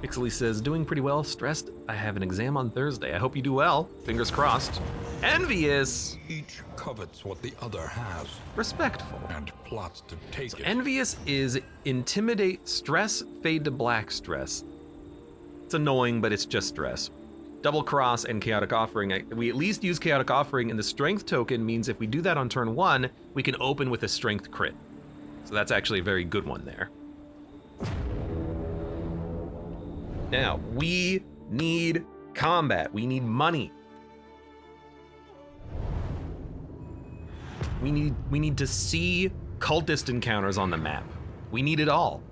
Ixley says, doing pretty well, stressed. I have an exam on Thursday. I hope you do well. Fingers crossed. Envious. Each covets what the other has. Respectful. And plots to take it. Envious is intimidate, stress, fade to black stress. It's annoying, but it's just stress. Double cross and chaotic offering. We at least use chaotic offering, and the strength token means if we do that on turn 1, we can open with a strength crit. So that's actually a very good one there. Now, we need combat. We need money. We need to see cultist encounters on the map. We need it all.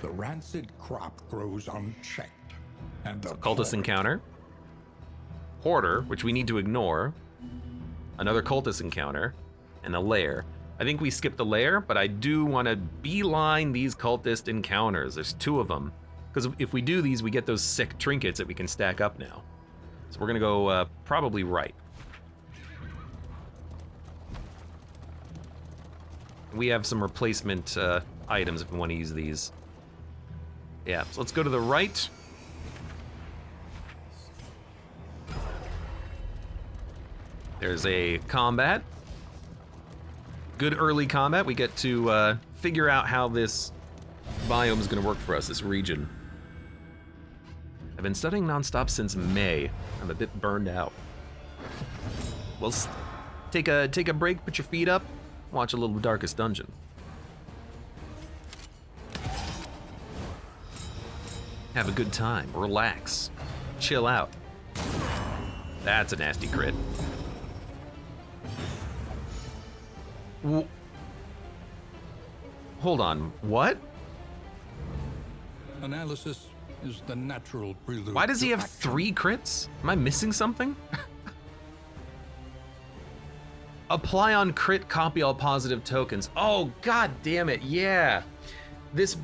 The rancid crop grows unchecked, and the Cultist encounter. Hoarder, which we need to ignore. Another cultist encounter, and a lair. I think we skipped the lair, but I do want to beeline these cultist encounters. There's 2 of them. Because if we do these, we get those sick trinkets that we can stack up now. So we're gonna go probably right. We have some replacement items if we want to use these. Yeah, so let's go to the right. There's a combat. Good early combat. We get to figure out how this biome is gonna work for us, this region. I've been studying nonstop since May. I'm a bit burned out. Well, take a break, put your feet up, watch a little Darkest Dungeon. Have a good time, relax, chill out. That's a nasty crit. Hold on, what? Analysis is the natural prelude. Why does he have action. 3 crits? Am I missing something? Apply on crit, copy all positive tokens. Oh, god damn it, yeah. The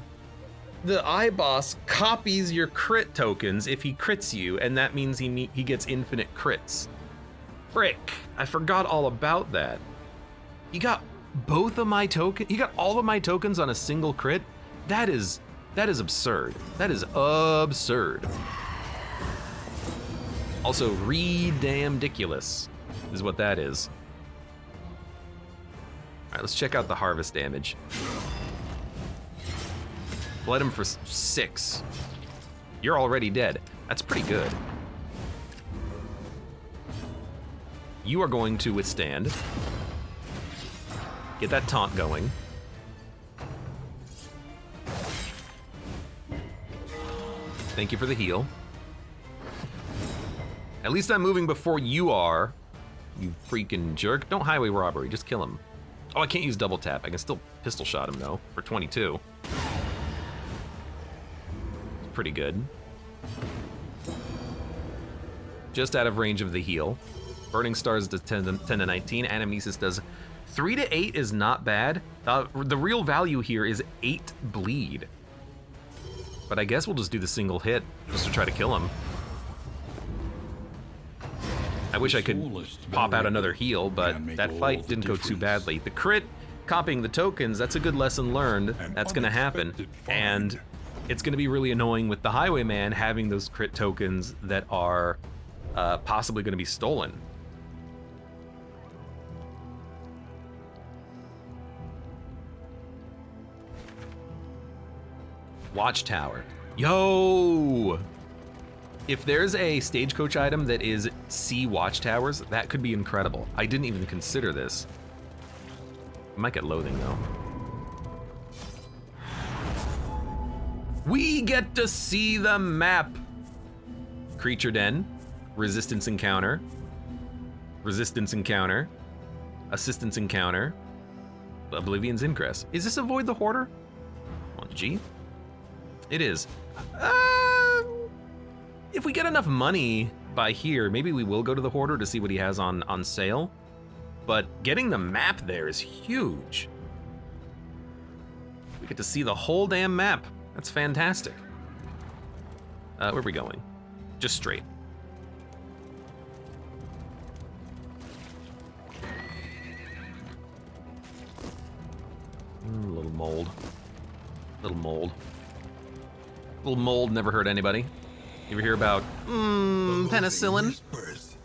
iBoss copies your crit tokens if he crits you, and that means he gets infinite crits. Frick, I forgot all about that. He got both of my tokens, he got all of my tokens on a single crit? That is absurd. That is absurd. Also, re-damn-diculous is what that is. All right, let's check out the harvest damage. Bled him for 6. You're already dead. That's pretty good. You are going to withstand. Get that taunt going. Thank you for the heal. At least I'm moving before you are, you freaking jerk. Don't highway robbery, just kill him. Oh, I can't use double tap. I can still pistol shot him though, for 22. Pretty good. Just out of range of the heal. Burning Stars does 10 to 19, Animesis does 3 to 8 is not bad. The real value here is 8 bleed. But I guess we'll just do the single hit, just to try to kill him. I wish I could pop out another heal, but that fight didn't go too badly. The crit, copying the tokens, that's a good lesson learned. That's gonna happen. And it's gonna be really annoying with the Highwayman having those crit tokens that are possibly gonna be stolen. Watchtower. Yo! If there's a stagecoach item that is sea watchtowers, that could be incredible. I didn't even consider this. I might get loathing though. We get to see the map. Creature Den, resistance encounter, assistance encounter, Oblivion's Ingress. Is this Avoid the Hoarder? On G? It is. If we get enough money by here, maybe we will go to the Hoarder to see what he has on sale. But getting the map there is huge. We get to see the whole damn map. That's fantastic. Where are we going? Just straight. Little mold. Little mold never hurt anybody. You ever hear about penicillin? Whispers.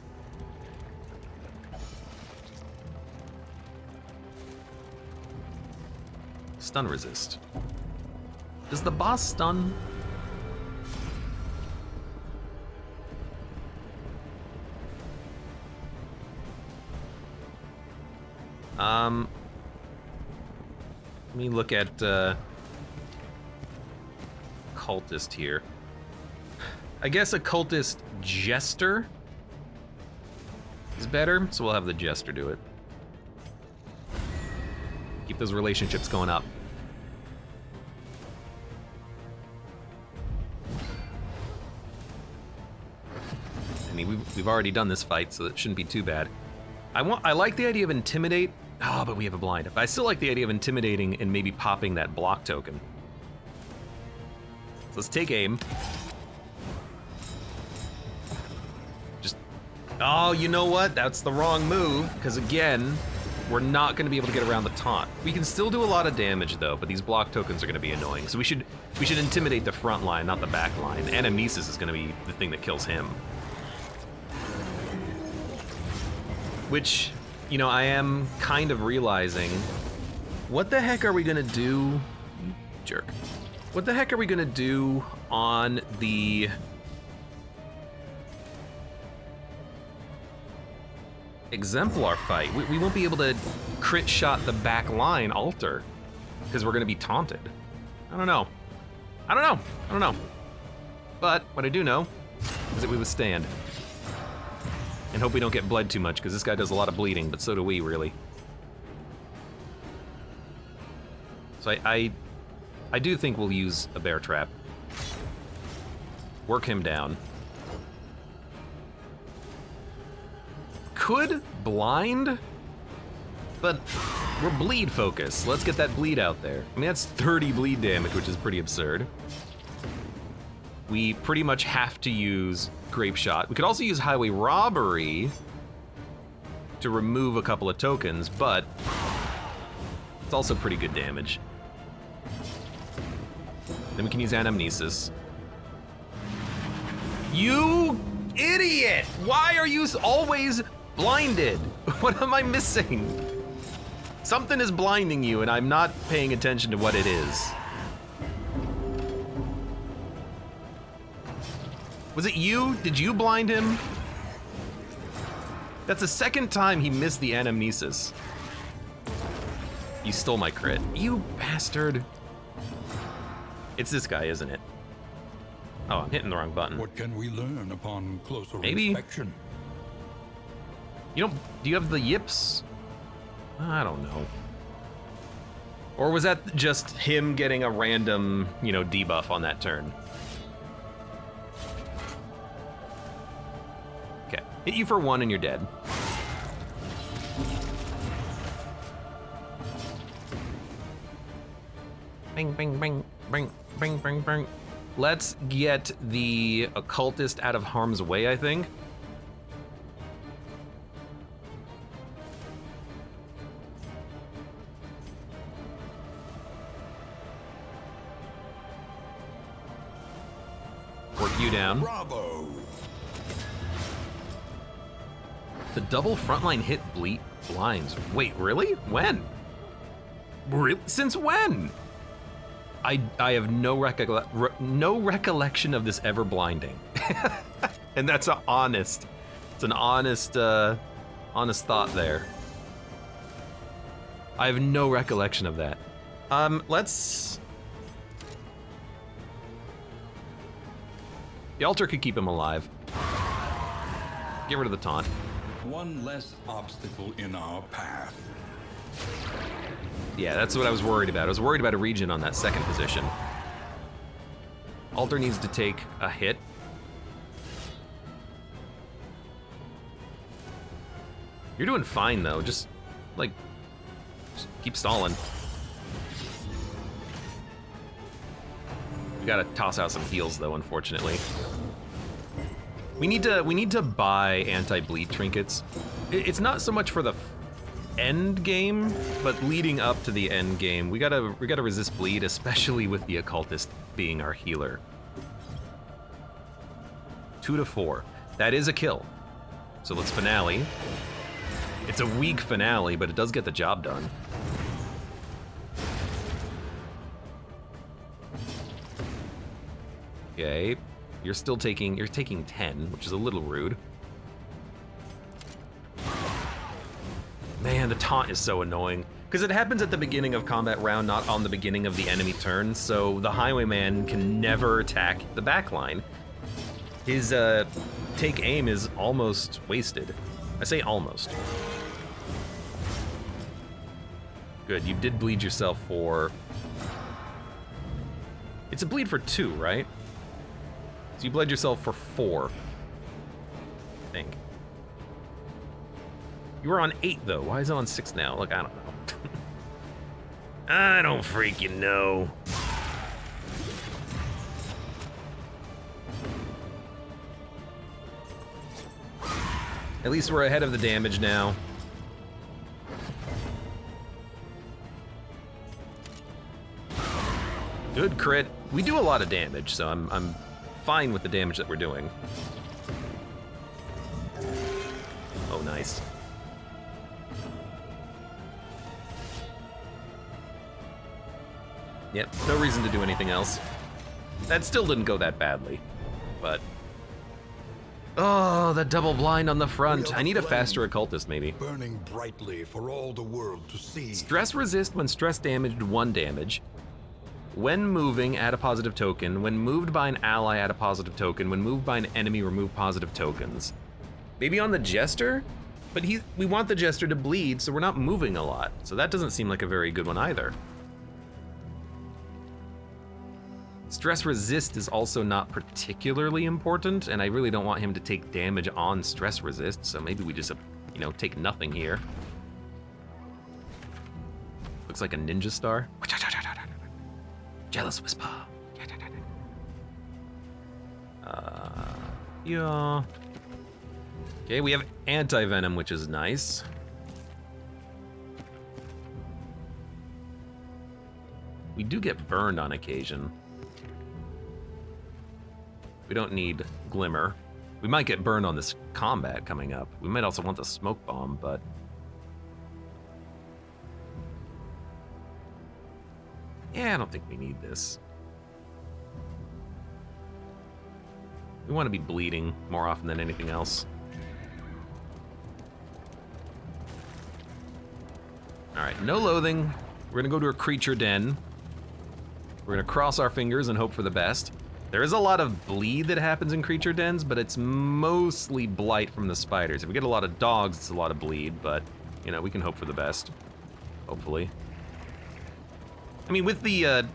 Stun resist. Does the boss stun? Let me look at cultist here. I guess a cultist jester is better, so we'll have the jester do it. Keep those relationships going up. I mean, we've already done this fight, so it shouldn't be too bad. I like the idea of intimidate. Oh, but we have a blind. But I still like the idea of intimidating and maybe popping that block token. So let's take aim. Just, oh, you know what? That's the wrong move, because again, we're not going to be able to get around the taunt. We can still do a lot of damage though, but these block tokens are going to be annoying. So we should intimidate the front line, not the back line. Anamnesis is going to be the thing that kills him. Which, you know, I am kind of realizing, what the heck are we gonna do? You jerk. What the heck are we gonna do on the Exemplar fight? We won't be able to crit shot the back line altar because we're gonna be taunted. I don't know. But what I do know is that we withstand. And hope we don't get bled too much, because this guy does a lot of bleeding, but so do we, really. So I do think we'll use a bear trap. Work him down. Could blind, but we're bleed focused. Let's get that bleed out there. I mean, that's 30 bleed damage, which is pretty absurd. We pretty much have to use Grape Shot. We could also use Highway Robbery to remove a couple of tokens, but it's also pretty good damage. Then we can use Anamnesis. You idiot! Why are you always blinded? What am I missing? Something is blinding you and I'm not paying attention to what it is. Was it you? Did you blind him? That's the second time he missed the Anamnesis. You stole my crit. You bastard. It's this guy, isn't it? Oh, I'm hitting the wrong button. What can we learn upon closer Maybe. inspection? Do you have the yips? I don't know. Or was that just him getting a random, debuff on that turn? Okay, hit you for 1 and you're dead. Bing, bing, bing, bing, bing, bing, bing. Let's get the occultist out of harm's way, I think. Work you down. Bravo! The double frontline hit blinds. Wait, really? When? Since when? I have no recollection of this ever blinding. And that's it's an honest thought there. I have no recollection of that. Let's... The altar could keep him alive. Get rid of the taunt. One less obstacle in our path. Yeah, that's what I was worried about. I was worried about a regen on that second position. Altar needs to take a hit. You're doing fine though, just keep stalling. We gotta toss out some heals though, unfortunately. We need to buy anti-bleed trinkets. It's not so much for the end game, but leading up to the end game, we gotta resist bleed, especially with the occultist being our healer. 2 to 4. That is a kill. So let's finale. It's a weak finale, but it does get the job done. Okay, you're taking 10, which is a little rude. Man, the taunt is so annoying. Because it happens at the beginning of combat round, not on the beginning of the enemy turn, so the highwayman can never attack the backline. His take aim is almost wasted. I say almost. Good, you did bleed yourself for... It's a bleed for 2, right? So you bled yourself for 4, I think. You were on 8, though. Why is it on 6 now? Look, I don't know. I don't freaking know. At least we're ahead of the damage now. Good crit. We do a lot of damage, so I'm fine with the damage that we're doing. Oh, nice. Yep, no reason to do anything else. That still didn't go that badly, but... Oh, the double blind on the front. I need a faster occultist, maybe. Burning brightly for all the world to see. Stress resist when stress damaged 1 damage. When moving, add a positive token. When moved by an ally, add a positive token. When moved by an enemy, remove positive tokens. Maybe on the Jester? But we want the Jester to bleed, so we're not moving a lot. So that doesn't seem like a very good one either. Stress resist is also not particularly important, and I really don't want him to take damage on stress resist, so maybe we just, you know, take nothing here. Looks like a ninja star. Jealous whisper. Yeah. Okay, we have anti-venom, which is nice. We do get burned on occasion. We don't need Glimmer. We might get burned on this combat coming up. We might also want the smoke bomb, but... Yeah, I don't think we need this. We want to be bleeding more often than anything else. Alright, no loathing. We're gonna go to a creature den. We're gonna cross our fingers and hope for the best. There is a lot of bleed that happens in creature dens, but it's mostly blight from the spiders. If we get a lot of dogs, it's a lot of bleed, but, you know, we can hope for the best. Hopefully. I mean, with the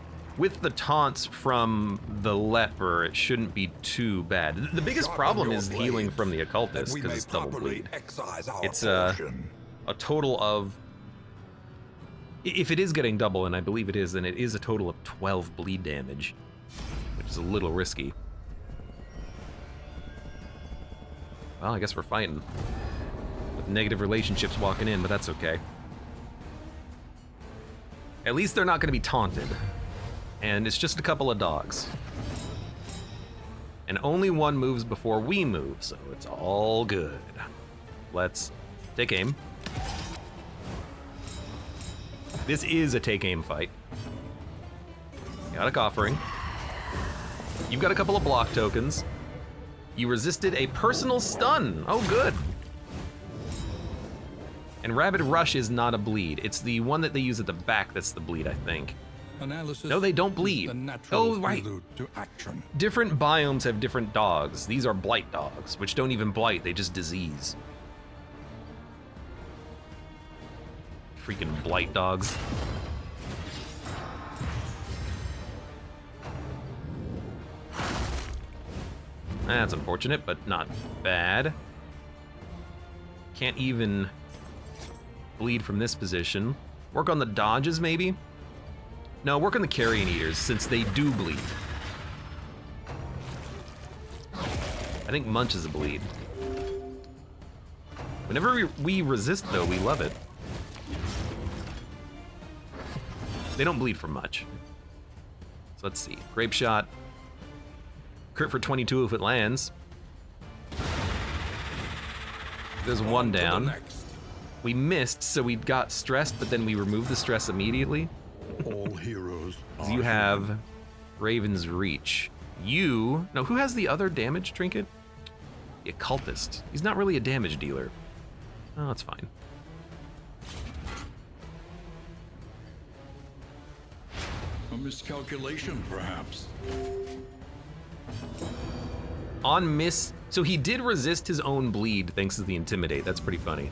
taunts from the leper, it shouldn't be too bad. The biggest problem is healing from the occultist, because it's double bleed. It's a total of... If it is getting double, and I believe it is, then it is a total of 12 bleed damage. Which is a little risky. Well, I guess we're fighting. With negative relationships walking in, but that's okay. At least they're not going to be taunted. And it's just a couple of dogs. And only one moves before we move, so it's all good. Let's take aim. This is a take aim fight. Chaotic Offering. You've got a couple of block tokens. You resisted a personal stun. Oh, good. And Rabid Rush is not a bleed. It's the one that they use at the back that's the bleed, I think. Analysis no, they don't bleed. Oh, right. To action. Different biomes have different dogs. These are blight dogs, which don't even blight, they just disease. Freaking blight dogs. That's unfortunate, but not bad. Can't even bleed from this position. Work on the dodges, maybe? No, work on the carrion eaters, since they do bleed. I think Munch is a bleed. Whenever we resist, though, we love it. They don't bleed for much. So let's see. Grape Shot. Crit for 22 if it lands. There's one To the down. next. We missed, so we got stressed, but then we removed the stress immediately. All heroes are You have human. Raven's Reach. You... No, who has the other damage trinket? The Occultist. He's not really a damage dealer. Oh, that's fine. A miscalculation, perhaps. On miss... So he did resist his own bleed thanks to the Intimidate. That's pretty funny.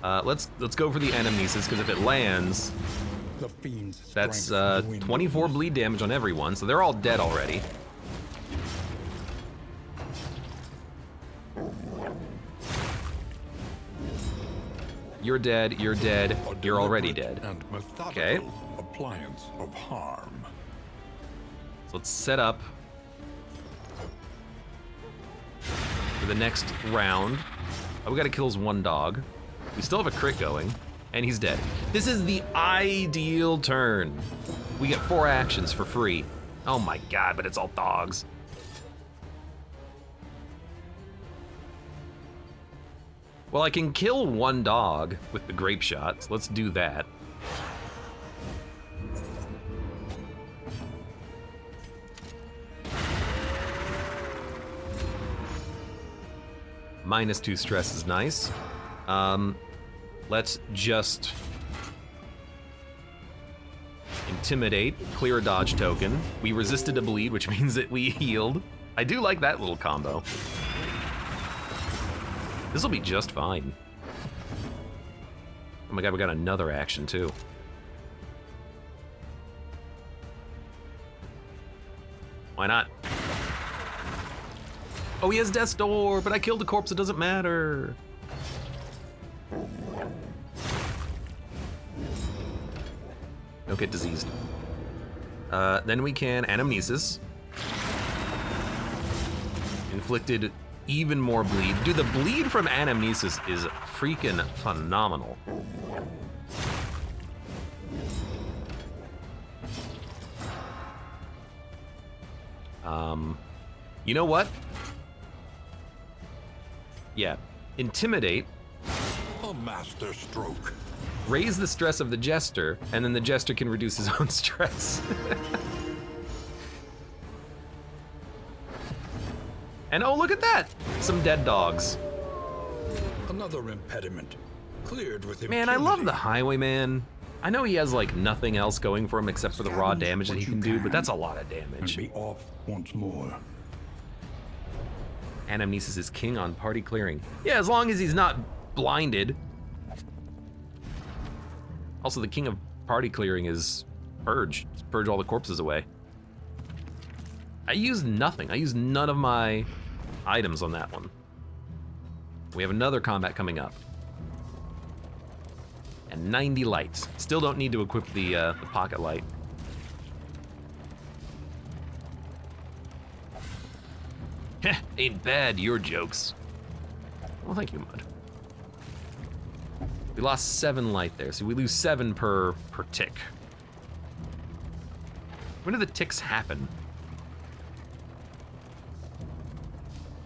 Let's go for the Anamnesis, because if it lands, The fiend's that's strength dwindles. 24 bleed damage on everyone, so they're all dead already. You're dead, you're dead, A you're already deliberate dead. And methodical Okay. appliance of harm. So let's set up for the next round. Oh, we gotta kill his one dog. We still have a crit going, and he's dead. This is the ideal turn. We get 4 actions for free. Oh my god, but it's all dogs. Well, I can kill one dog with the grape shot, so let's do that. -2 stress is nice. Let's just intimidate, clear a dodge token. We resisted a bleed, which means that we healed. I do like that little combo. This will be just fine. Oh my god, we got another action too. Why not? Oh, he has Death's Door, but I killed the corpse, it doesn't matter. Don't get diseased. Then we can Anamnesis. Inflicted even more bleed. Dude, the bleed from Anamnesis is freaking phenomenal. You know what? Yeah, Intimidate, A master stroke. raise the stress of the Jester, and then the Jester can reduce his own stress. And oh, look at that! Some dead dogs. Another impediment. Cleared with Man, I love the impunity. Highwayman. I know he has like nothing else going for him except for the raw damage that he can do, but that's a lot of And damage. be off once more. Anamnesis is king on party clearing. Yeah, as long as he's not blinded. Also, the king of party clearing is Purge. Just purge all the corpses away. I used nothing. I used none of my items on that one. We have another combat coming up. And 90 lights. Still don't need to equip the pocket light. Heh, ain't bad, your jokes. Well, thank you, Mud. We lost 7 light there, so we lose 7 per tick. When do the ticks happen?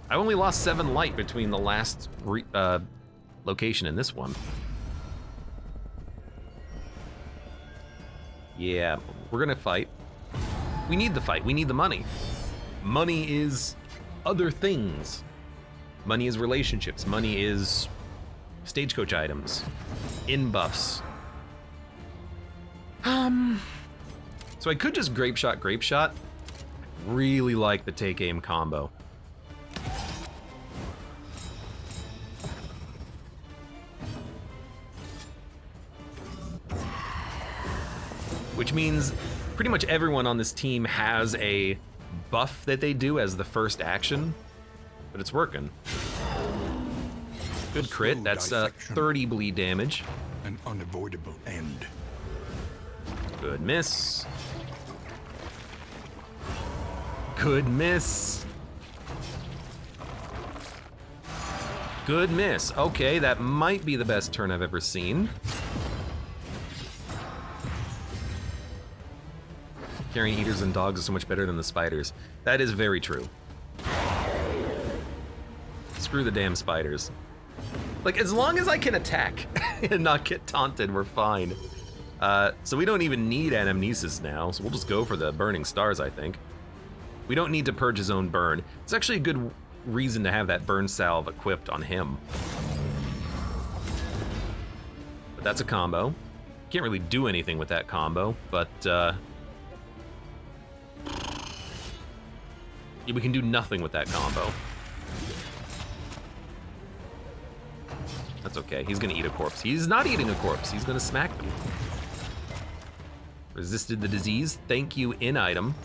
I only lost 7 light between the last location and this one. Yeah, we're gonna fight. We need the fight, we need the money. Money is other things. Money is relationships, money is stagecoach items, in buffs. So I could just grape shot. Really like the take aim combo. Which means pretty much everyone on this team has a buff that they do as the first action, but it's working. Good crit, that's dissection. 30 bleed damage. An unavoidable end. Good miss. Good miss. Good miss. Okay, that might be the best turn I've ever seen. Carrying eaters and dogs is so much better than the spiders. That is very true. Screw the damn spiders. Like, as long as I can attack and not get taunted, we're fine. So we don't even need anamnesis now, so we'll just go for the burning stars, I think. We don't need to purge his own burn. It's actually a good reason to have that burn salve equipped on him. But that's a combo. Can't really do anything with that combo, but yeah, we can do nothing with that combo. That's okay, he's gonna eat a corpse. He's not eating a corpse, he's gonna smack you. Resisted the disease, thank you in item.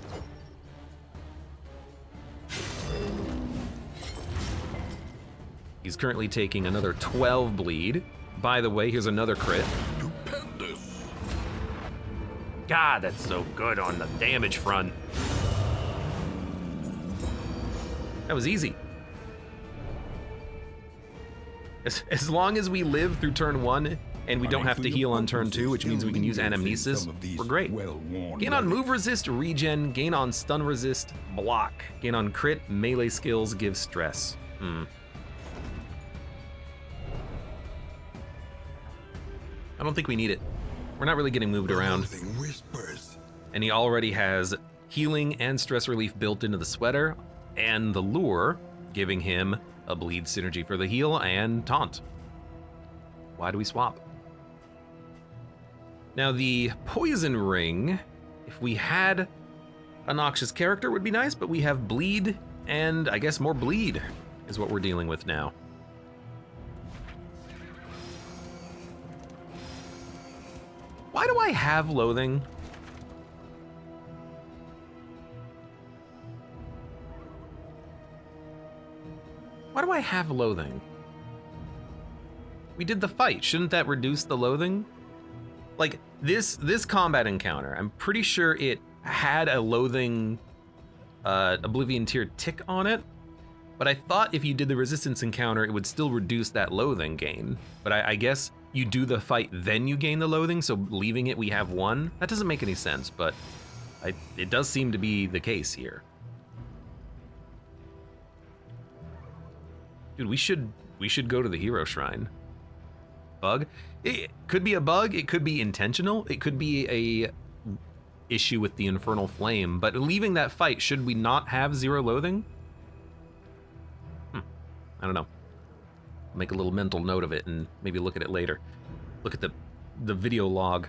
He's currently taking another 12 bleed. By the way, here's another crit. Stupendous. God, that's so good on the damage front. That was easy. As long as we live through turn 1 and we don't have to heal on turn 2, which means we can use anamnesis, we're great. Gain on move resist, regen, gain on stun resist, block. Gain on crit, melee skills, give stress. I don't think we need it. We're not really getting moved around. Whispers. And he already has healing and stress relief built into the sweater, and the lure, giving him a bleed synergy for the heal and taunt. Why do we swap? Now the poison ring, if we had a noxious character would be nice, but we have bleed, and I guess more bleed is what we're dealing with now. Why do I have loathing? Why do I have loathing? We did the fight. Shouldn't that reduce the loathing? Like, this combat encounter, I'm pretty sure it had a loathing Oblivion tier tick on it, but I thought if you did the resistance encounter, it would still reduce that loathing gain. But I guess you do the fight, then you gain the loathing, so leaving it, we have 1. That doesn't make any sense, but it does seem to be the case here. Dude, we should go to the hero shrine. Bug? It could be a bug, it could be intentional, it could be a issue with the infernal flame, but leaving that fight, should we not have 0 loathing? I don't know. Make a little mental note of it and maybe look at it later. Look at the video log.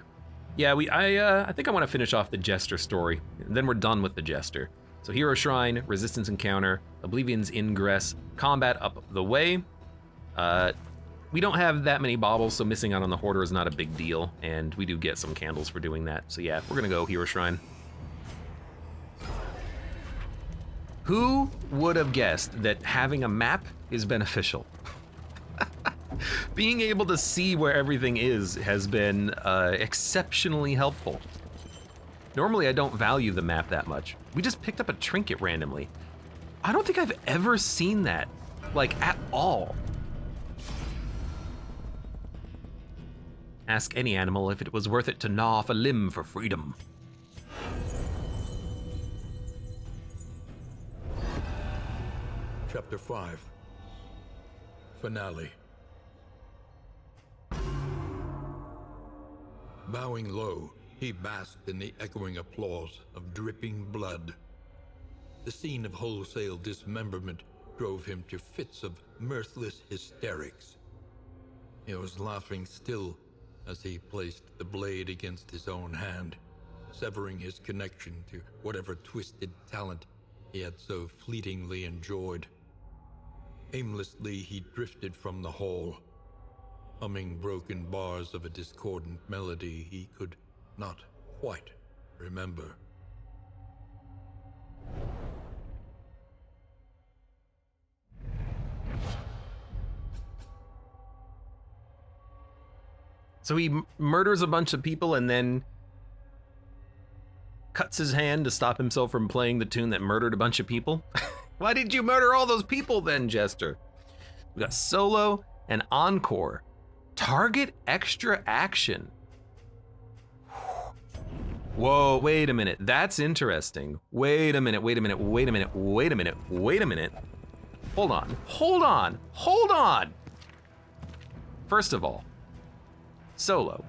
Yeah, I think I want to finish off the Jester story. And then we're done with the Jester. So Hero Shrine, Resistance Encounter, Oblivion's Ingress, Combat up the way. We don't have that many baubles, so missing out on the Hoarder is not a big deal, and we do get some candles for doing that. So yeah, we're gonna go Hero Shrine. Who would have guessed that having a map is beneficial? Being able to see where everything is has been exceptionally helpful. Normally I don't value the map that much. We just picked up a trinket randomly. I don't think I've ever seen that, like, at all. Ask any animal if it was worth it to gnaw off a limb for freedom. Chapter 5. Finale. Bowing low, he basked in the echoing applause of dripping blood. The scene of wholesale dismemberment drove him to fits of mirthless hysterics. He was laughing still as he placed the blade against his own hand, severing his connection to whatever twisted talent he had so fleetingly enjoyed. Aimlessly, he drifted from the hall, humming broken bars of a discordant melody he could not quite remember. So he murders a bunch of people and then cuts his hand to stop himself from playing the tune that murdered a bunch of people. Why did you murder all those people then, Jester? We got solo and encore. Target extra action. Whoa, wait a minute. That's interesting. Wait a minute, wait a minute, wait a minute, wait a minute, wait a minute. hold on, hold on, hold on. First of all, solo.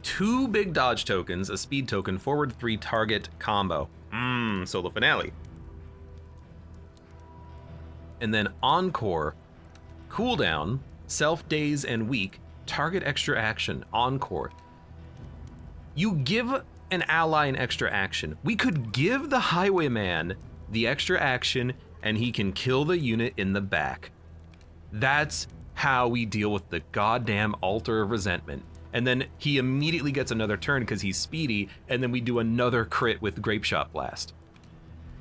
2 big dodge tokens, a speed token, forward 3 target combo. Solo finale. And then Encore, cooldown, self daze and weak, target extra action, Encore. You give an ally an extra action. We could give the Highwayman the extra action and he can kill the unit in the back. That's how we deal with the goddamn Altar of Resentment. And then he immediately gets another turn because he's speedy, and then we do another crit with Grape Shot Blast.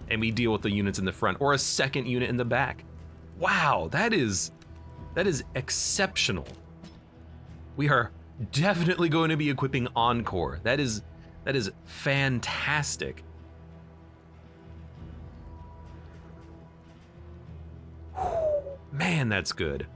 And we deal with the units in the front, or a second unit in the back. Wow, that is exceptional. We are definitely going to be equipping Encore. That is fantastic. Man, that's good.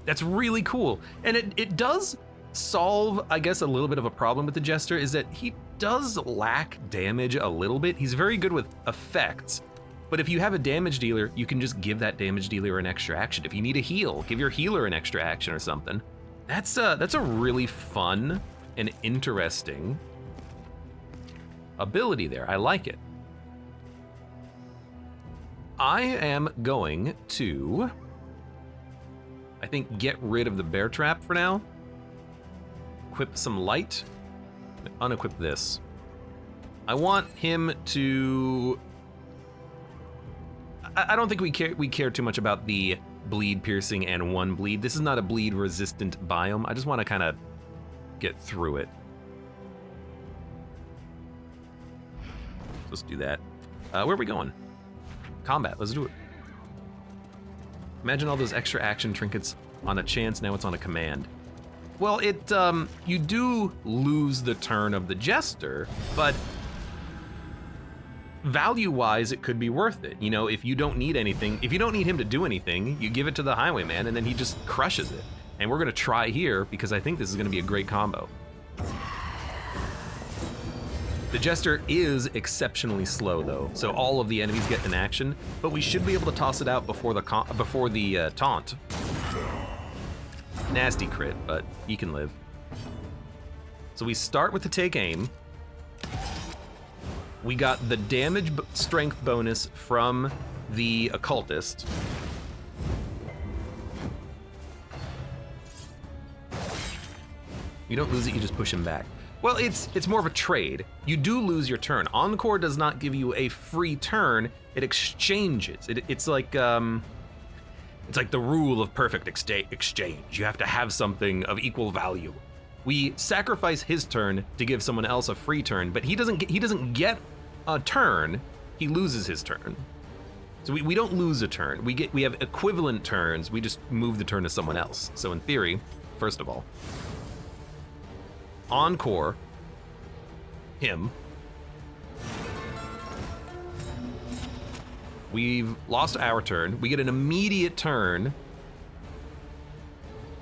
That's really cool. And it does solve, I guess, a little bit of a problem with the Jester, is that he does lack damage a little bit. He's very good with effects, but if you have a damage dealer, you can just give that damage dealer an extra action. If you need a heal, give your healer an extra action or something. That's a really fun and interesting ability there. I like it. I am going to, I think, get rid of the bear trap for now. Equip some light. Unequip this. I want him to. I don't think we care too much about the bleed piercing and 1 bleed. This is not a bleed resistant biome. I just want to kind of get through it. Let's do that. Where are we going? Combat. Let's do it. Imagine all those extra action trinkets on a chance. Now it's on a command. Well, you do lose the turn of the Jester, but value-wise, it could be worth it. You know, if you don't need anything, if you don't need him to do anything, you give it to the Highwayman, and then he just crushes it. And we're gonna try here because I think this is gonna be a great combo. The Jester is exceptionally slow though, so all of the enemies get an action, but we should be able to toss it out before the taunt. Nasty crit, but he can live. So we start with the take aim. We got the damage strength bonus from the occultist. You don't lose it, you just push him back. Well, it's more of a trade. You do lose your turn. Encore does not give you a free turn, it exchanges. It's like the rule of perfect exchange. You have to have something of equal value. We sacrifice his turn to give someone else a free turn, but he doesn't get a turn, he loses his turn. So we don't lose a turn. We have equivalent turns, we just move the turn to someone else. So in theory, first of all, Encore him. We've lost our turn. We get an immediate turn,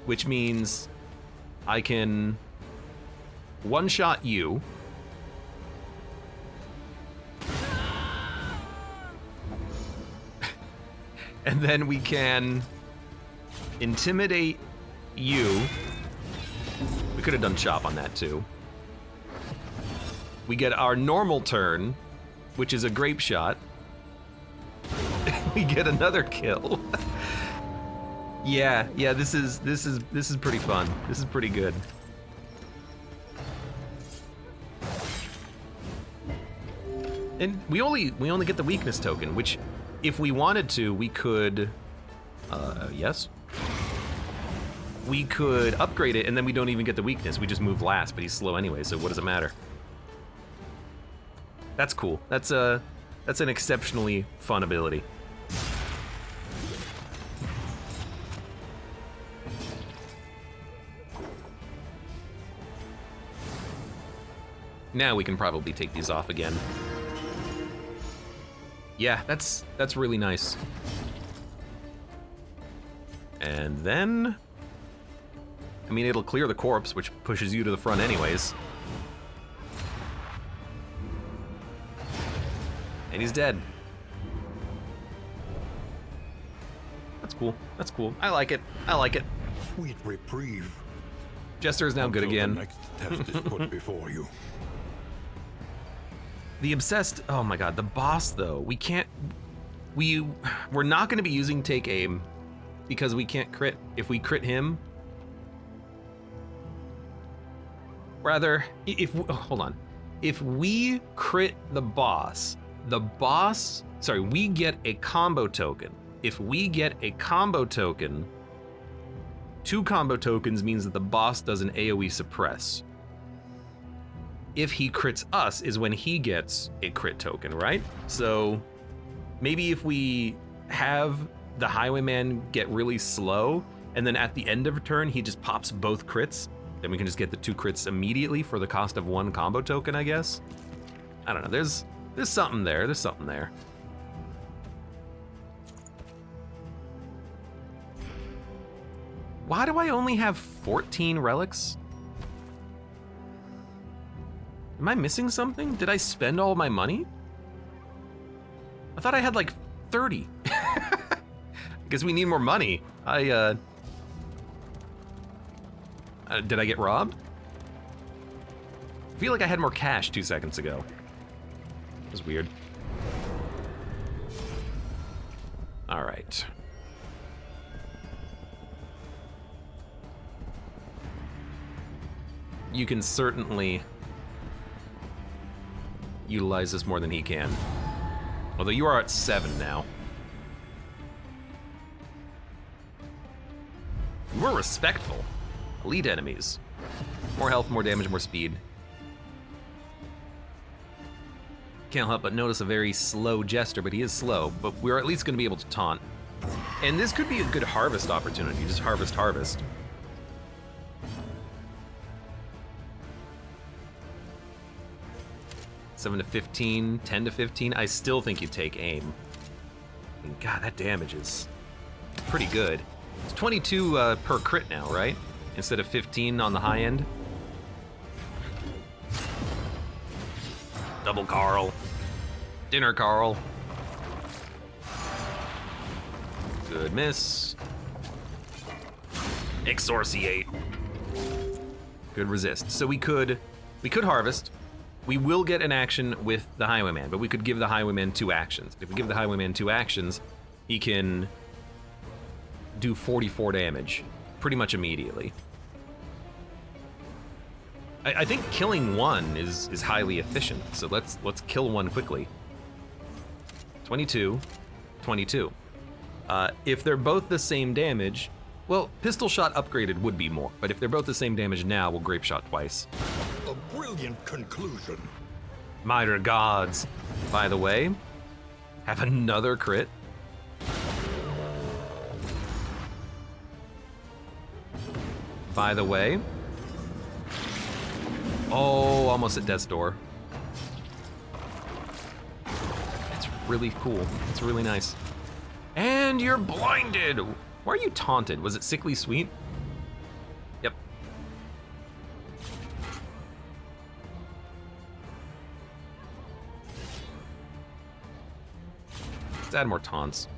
which means I can one-shot you. And then we can intimidate you. We could have done chop on that too. We get our normal turn, which is a grape shot. We get another kill. Yeah, this is pretty fun. This is pretty good. And we only get the weakness token, which if we wanted to, we could yes. We could upgrade it and then we don't even get the weakness. We just move last, but he's slow anyway, so what does it matter? That's cool. That's an exceptionally fun ability. Now we can probably take these off again. Yeah, that's really nice. And then, I mean, it'll clear the corpse, which pushes you to the front anyways. And he's dead. That's cool. That's cool. I like it. I like it. Sweet reprieve. Jester is now good Until again. The next test is put before you. The obsessed, oh my god, the boss though, we're not gonna be using take aim because we can't crit. If we crit him, rather, hold on. If we crit the boss, we get a combo token. If we get a combo token, 2 combo tokens means that the boss does an AoE suppress. If he crits us is when he gets a crit token, right? So maybe if we have the Highwayman get really slow, and then at the end of a turn, he just pops both crits, then we can just get the 2 crits immediately for the cost of 1 combo token, I guess. I don't know, there's something there, there's something there. Why do I only have 14 relics? Am I missing something? Did I spend all my money? I thought I had like 30. Guess we need more money. Did I get robbed? I feel like I had more cash 2 seconds ago. It was weird. All right. You can certainly utilize this more than he can. Although you are at 7 now. We're respectful. Elite enemies. More health, more damage, more speed. Can't help but notice a very slow Jester, but he is slow. But we're at least going to be able to taunt. And this could be a good harvest opportunity. Just harvest. 7 to 15, 10 to 15. I still think you take aim. I mean, God, that damage is pretty good. It's 22 per crit now, right? Instead of 15 on the high end. Double Carl. Dinner Carl. Good miss. Exorciate. Good resist. So we could harvest. We will get an action with the Highwayman, but we could give the Highwayman 2 actions. If we give the Highwayman 2 actions, he can do 44 damage pretty much immediately. I think killing 1 is highly efficient, so let's kill 1 quickly. 22, 22. If they're both the same damage, well, pistol shot upgraded would be more, but if they're both the same damage now, we'll grape shot twice. A brilliant conclusion. My regards. By the way, have another crit. By the way. Oh, almost at death's door. It's really cool. It's really nice. And you're blinded. Why are you taunted? Was it sickly sweet? Yep. Let's add more taunts.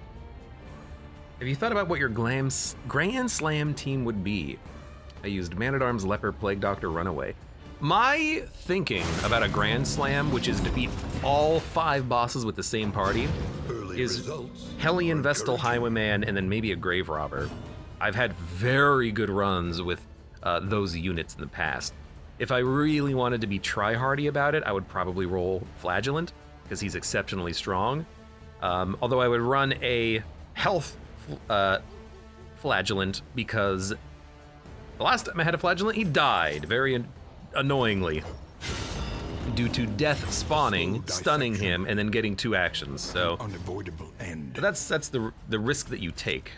Have you thought about what your Grand Slam team would be? I used Man-at-Arms, Leper, Plague Doctor, Runaway. My thinking about a Grand Slam, which is defeat all 5 bosses with the same party, is Hellion, Vestal, Highwayman, and then maybe a Grave Robber. I've had very good runs with those units in the past. If I really wanted to be try-hardy about it, I would probably roll Flagellant, because he's exceptionally strong. Although I would run a health Flagellant, because the last time I had a Flagellant, he died very annoyingly due to death spawning, stunning him, and then getting 2 actions. So unavoidable end. But that's the risk that you take.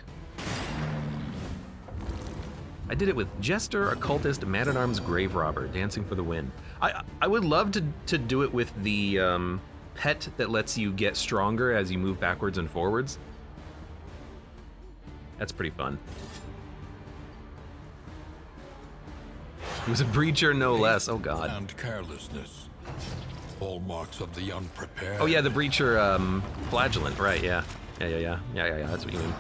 I did it with Jester, Occultist, Man-at-Arms, Grave Robber, Dancing for the Win. I would love to do it with the pet that lets you get stronger as you move backwards and forwards. That's pretty fun. He was a breacher, no less. Oh God. And carelessness. hallmarks of the unprepared. Oh yeah, the breacher flagellant, right? Yeah, yeah. That's what you mean.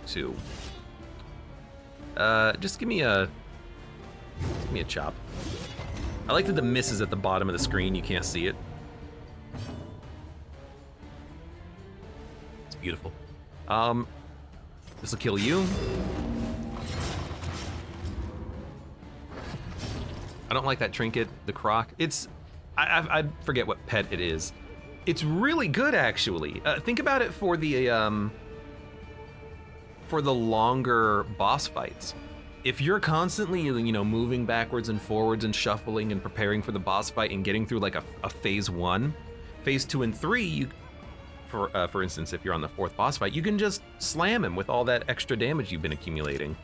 2. Just give me a chop. I like that the miss is at the bottom of the screen. You can't see it. It's beautiful. This will kill you. I don't like that trinket, the croc. I forget what pet it is. It's really good, actually. Think about it for the longer boss fights. If you're constantly, moving backwards and forwards and shuffling and preparing for the boss fight and getting through like a phase 1, phase 2 and 3, for instance, if you're on the 4th boss fight, you can just slam him with all that extra damage you've been accumulating.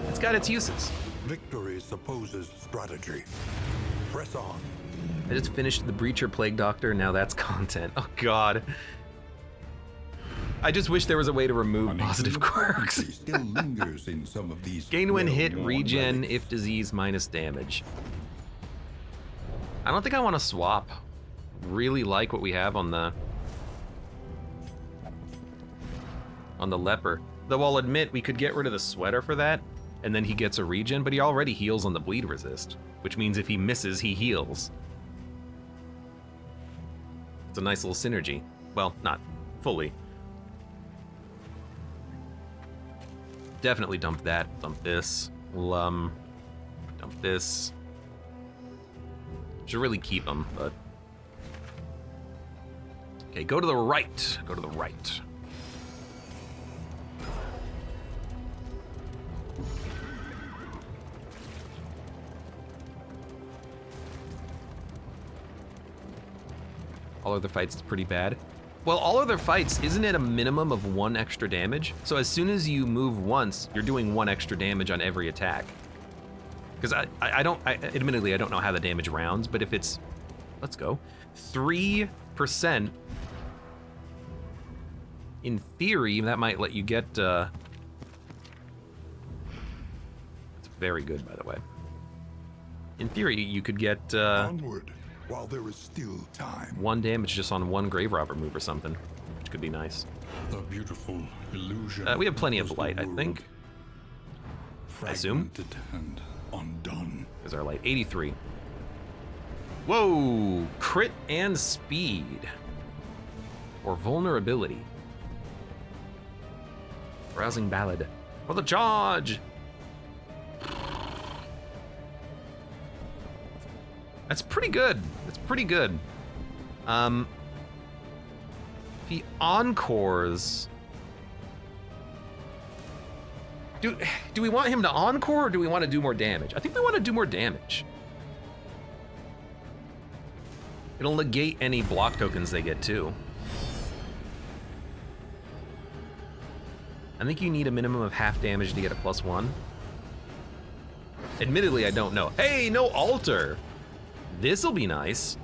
It's got its uses. Victory supposes strategy. Press on. I just finished the Breacher Plague Doctor, now that's content. Oh god. I just wish there was a way to remove positive quirks. Still lingers in some of these. Gain when hit, well-worn regen, relics. if disease, minus damage. I don't think I want to swap. Really like what we have on the leper. Though I'll admit we could get rid of the sweater for that, and then he gets a regen, but he already heals on the bleed resist, which means if he misses, he heals. It's a nice little synergy. Well, not fully. Definitely dump that. Dump this. Dump this. Should really keep them, but. Okay, go to the right. Go to the right. All other fights is pretty bad. Well, all other fights, isn't it a minimum of 1 extra damage? So as soon as you move once, you're doing 1 extra damage on every attack. Because admittedly, I don't know how the damage rounds, but if it's, let's go, 3%, in theory, that might let you get, it's very good, by the way. In theory, you could get, Onward, while there is still time. 1 damage just on 1 grave robber move or something, which could be nice. The beautiful illusion. We have plenty of was the light, I world, think. I assume. fragmented and undone. Is our light 83? Whoa! Crit and speed. Or vulnerability. Rousing ballad. For the charge! That's pretty good. That's pretty good. The encores. Do we want him to encore or do we want to do more damage? I think we want to do more damage. It'll negate any block tokens they get too. I think you need a minimum of half damage to get a +1. Admittedly, I don't know. Hey, no altar! This'll be nice.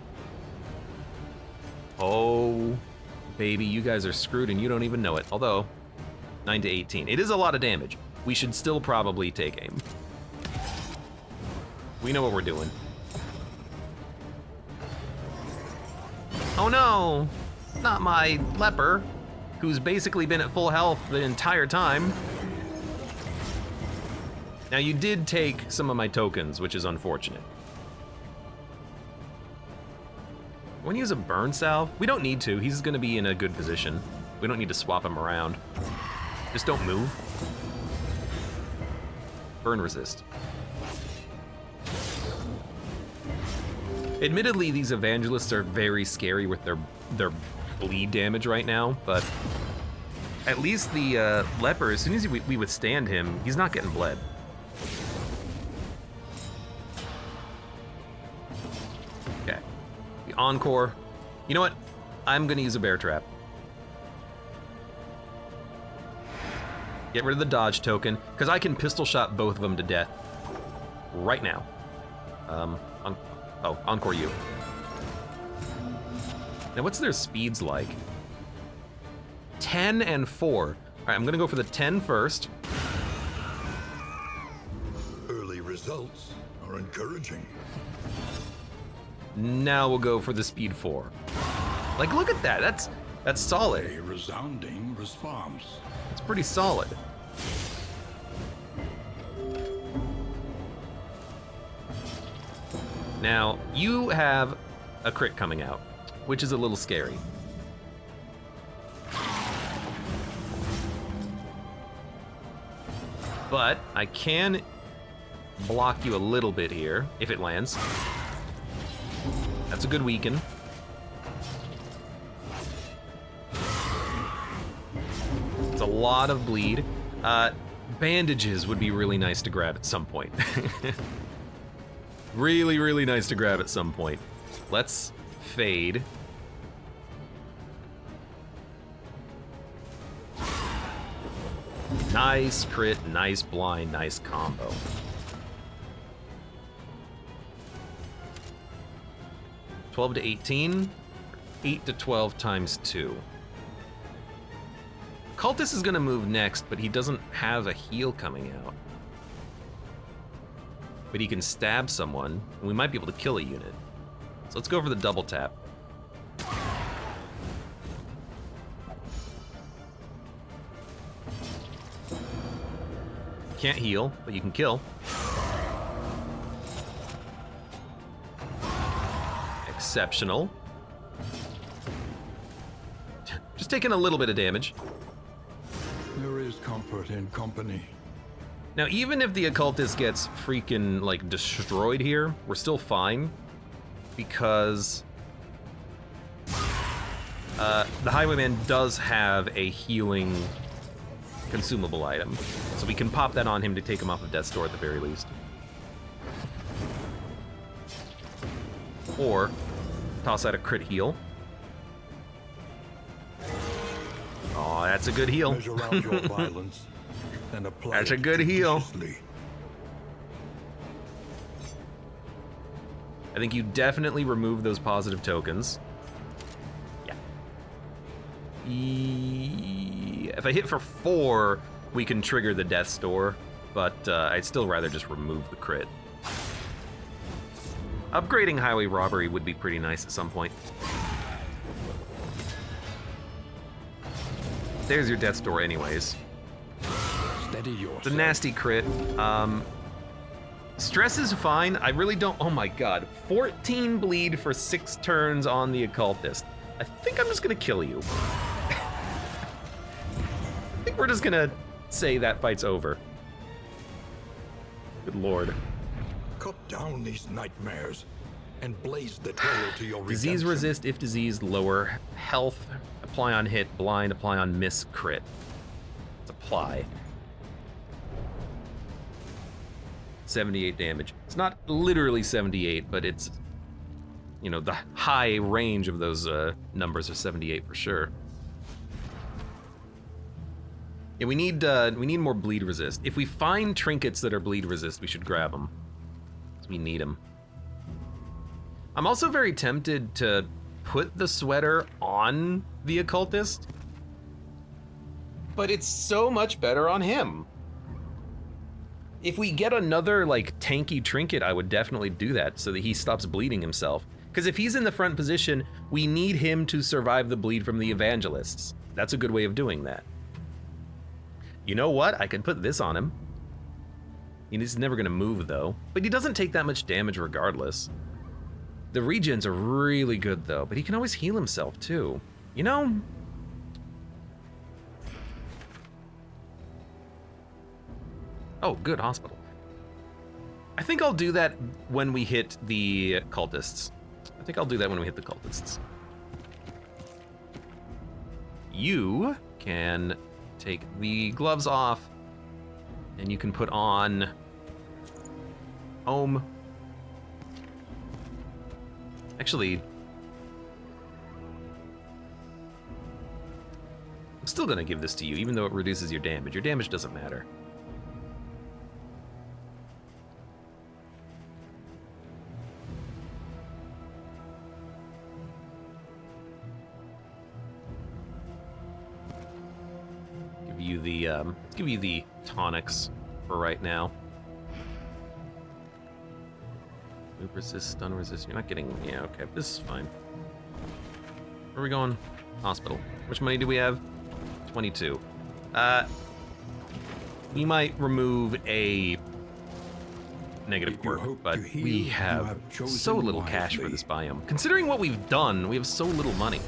Oh, baby, you guys are screwed and you don't even know it. Although, 9 to 18. It is a lot of damage. We should still probably take aim. We know what we're doing. Oh no, not my leper, who's basically been at full health the entire time. Now you did take some of my tokens, which is unfortunate. I want to use a burn salve. We don't need to. He's going to be in a good position. We don't need to swap him around. Just don't move. Burn resist. Admittedly, these evangelists are very scary with their bleed damage right now, but at least the leper, as soon as we withstand him, he's not getting bled. Okay. The encore. You know what? I'm gonna use a bear trap. Get rid of the dodge token, because I can pistol shot both of them to death right now. Encore you. Now what's their speeds like? 10 and 4. All right, I'm gonna go for the 10 first. Early results are are encouraging. Now we'll go for the speed 4. Like, look at that. That's solid. A resounding response. It's pretty solid. Now, you have a crit coming out, which is a little scary. But I can block you a little bit here if it lands. That's a good weaken. It's a lot of bleed. Bandages would be really nice to grab at some point. Really, really nice to grab at some point. Let's fade. Nice crit, nice blind, nice combo. $12 to 18, 8 to 12 times 2. Cultist is gonna move next, but he doesn't have a heal coming out. But he can stab someone, and we might be able to kill a unit. So let's go for the double tap. Can't heal, but you can kill. Exceptional. Just taking a little bit of damage. There is comfort in company. Now, even if the occultist gets freaking, like, destroyed here, we're still fine. Because the Highwayman does have a healing consumable item. So we can pop that on him to take him off of Death's Door at the very least. Or toss out a crit heal. Oh, that's a good heal. Measure out your violence and apply That's a it good heal. judiciously. I think you definitely remove those positive tokens. Yeah. If I hit for 4, we can trigger the Death's Door, but I'd still rather just remove the crit. Upgrading Highway Robbery would be pretty nice at some point. There's your Death's Door anyways. Steady yourself. The nasty crit. Stress is fine. I really don't. Oh my god. 14 bleed for 6 turns on the occultist. I think I'm just gonna kill you. I think we're just gonna say that fight's over. Good lord. Cut down these nightmares and blaze the trail to your Disease redemption. resist if diseased, lower health. Apply on hit, blind, apply on miss, crit. Let's apply. 78 damage. It's not literally 78, but it's, you know, the high range of those numbers are 78 for sure. Yeah, we need more bleed resist. If we find trinkets that are bleed resist, we should grab them. Because we need them. I'm also very tempted to put the sweater on the occultist, but it's so much better on him. If we get another, like, tanky trinket, I would definitely do that so that he stops bleeding himself. Because if he's in the front position, we need him to survive the bleed from the evangelists. That's a good way of doing that. You know what? I could put this on him. He's never gonna move, though. But he doesn't take that much damage regardless. The regens are really good, though, but he can always heal himself, too. You know? Oh, good, hospital. I think I'll do that when we hit the cultists. You can take the gloves off, and you can put on Home. Actually, I'm still gonna give this to you, even though it reduces your damage. Your damage doesn't matter. Give you the tonics for right now. Move resist, stun resist. You're not getting... Yeah, okay. This is fine. Where are we going? Hospital. How much money do we have? 22. We might remove a negative If you quirk, hope but to heal, we you have have chosen so little cash for wisely. this biome. Considering what we've done, we have so little money.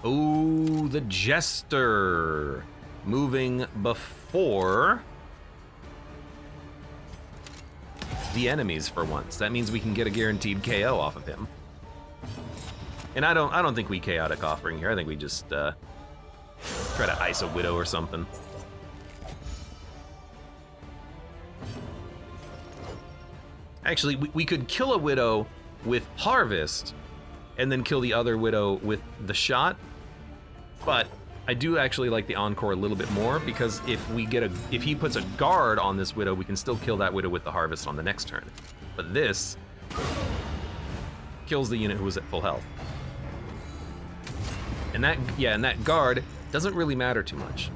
Oh, the Jester. Moving before the enemies for once. That means we can get a guaranteed KO off of him. And I don't think we chaotic offering here. I think we just try to ice a widow or something. Actually, we could kill a widow with harvest and then kill the other widow with the shot. But I do actually like the Encore a little bit more, because if he puts a guard on this widow, we can still kill that widow with the harvest on the next turn. But this kills the unit who was at full health. And that guard doesn't really matter too much.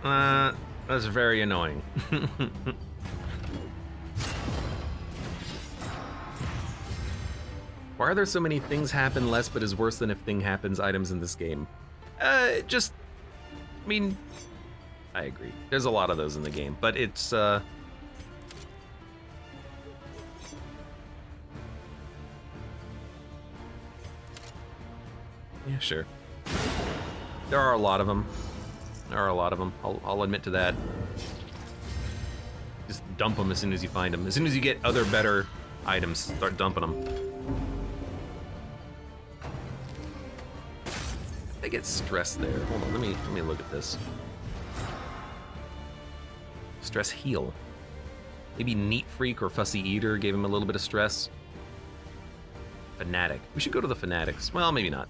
That's very annoying. Why are there so many things happen less but is worse than if thing happens items in this game? I mean, I agree. There's a lot of those in the game, but it's, yeah, sure. There are a lot of them. I'll admit to that. Just dump them as soon as you find them. As soon as you get other better items, start dumping them. I get stress there. Hold on, let me look at this. Stress heal. Maybe Neat Freak or Fussy Eater gave him a little bit of stress. Fanatic. We should go to the Fanatics. Well, maybe not.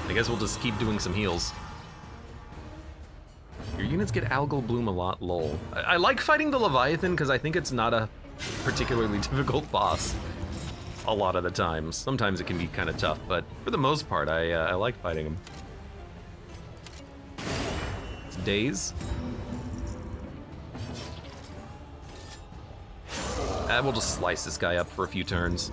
I guess we'll just keep doing some heals. Your units get Algal Bloom a lot, lol. I like fighting the Leviathan because I think it's not a particularly difficult boss a lot of the times. Sometimes it can be kind of tough, but for the most part, I like fighting him. It's Days. We'll just slice this guy up for a few turns.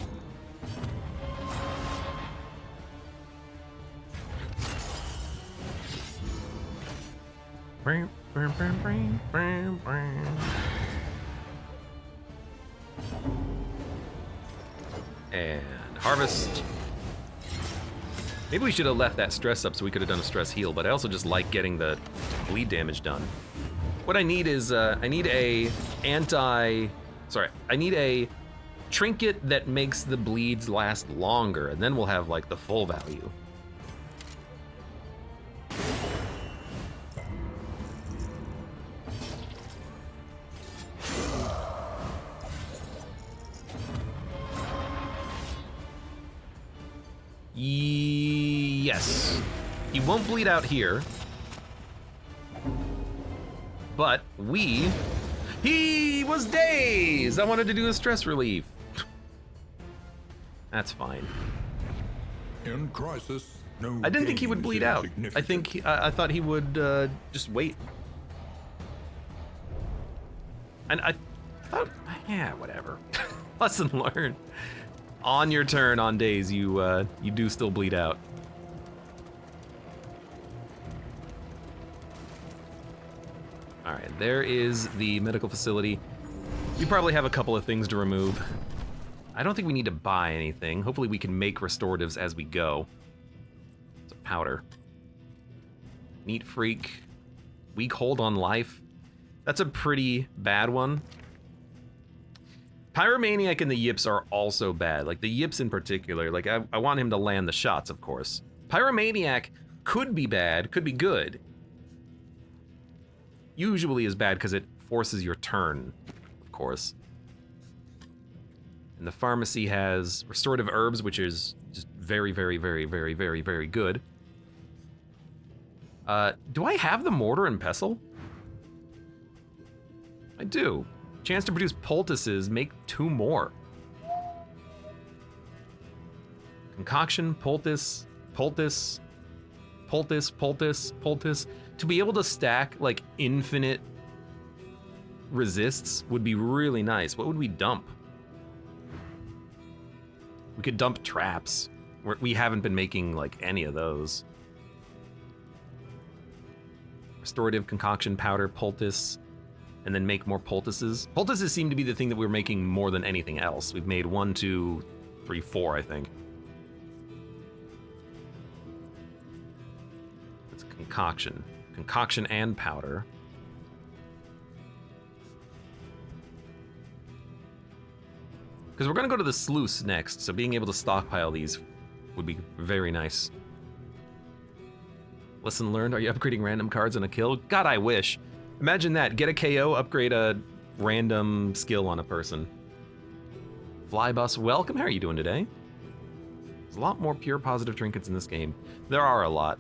And harvest. Maybe we should have left that stress up so we could have done a stress heal, but I also just like getting the bleed damage done. What I need is, I need a trinket that makes the bleeds last longer, and then we'll have like the full value. Yes. He won't bleed out here. But he was dazed. I wanted to do a stress relief. That's fine. In crisis, no. I didn't think he would gain bleed is out. insignificant. I thought he would just wait. And I thought, yeah, whatever. Lesson learned. On your turn on days, you do still bleed out. All right, there is the medical facility. We probably have a couple of things to remove. I don't think we need to buy anything. Hopefully we can make restoratives as we go. It's a powder. Neat Freak. Weak hold on life. That's a pretty bad one. Pyromaniac and the Yips are also bad. Like the Yips in particular, like I want him to land the shots, of course. Pyromaniac could be bad, could be good. Usually is bad because it forces your turn, of course. And the pharmacy has restorative herbs, which is just very, very, very, very, very, very good. Do I have the mortar and pestle? I do. Chance to produce poultices, make 2 more. Concoction, poultice, poultice, poultice, poultice, poultice. To be able to stack like infinite resists would be really nice. What would we dump? We could dump traps. We haven't been making like any of those. Restorative, concoction, powder, poultice, and then make more poultices. Poultices seem to be the thing that we're making more than anything else. We've made 1, 2, 3, 4, I think. It's concoction. Concoction and powder. Because we're gonna go to the sluice next, so being able to stockpile these would be very nice. Lesson learned, are you upgrading random cards on a kill? God, I wish. Imagine that, get a KO, upgrade a random skill on a person. Flybus, welcome, how are you doing today? There's a lot more pure positive trinkets in this game. There are a lot.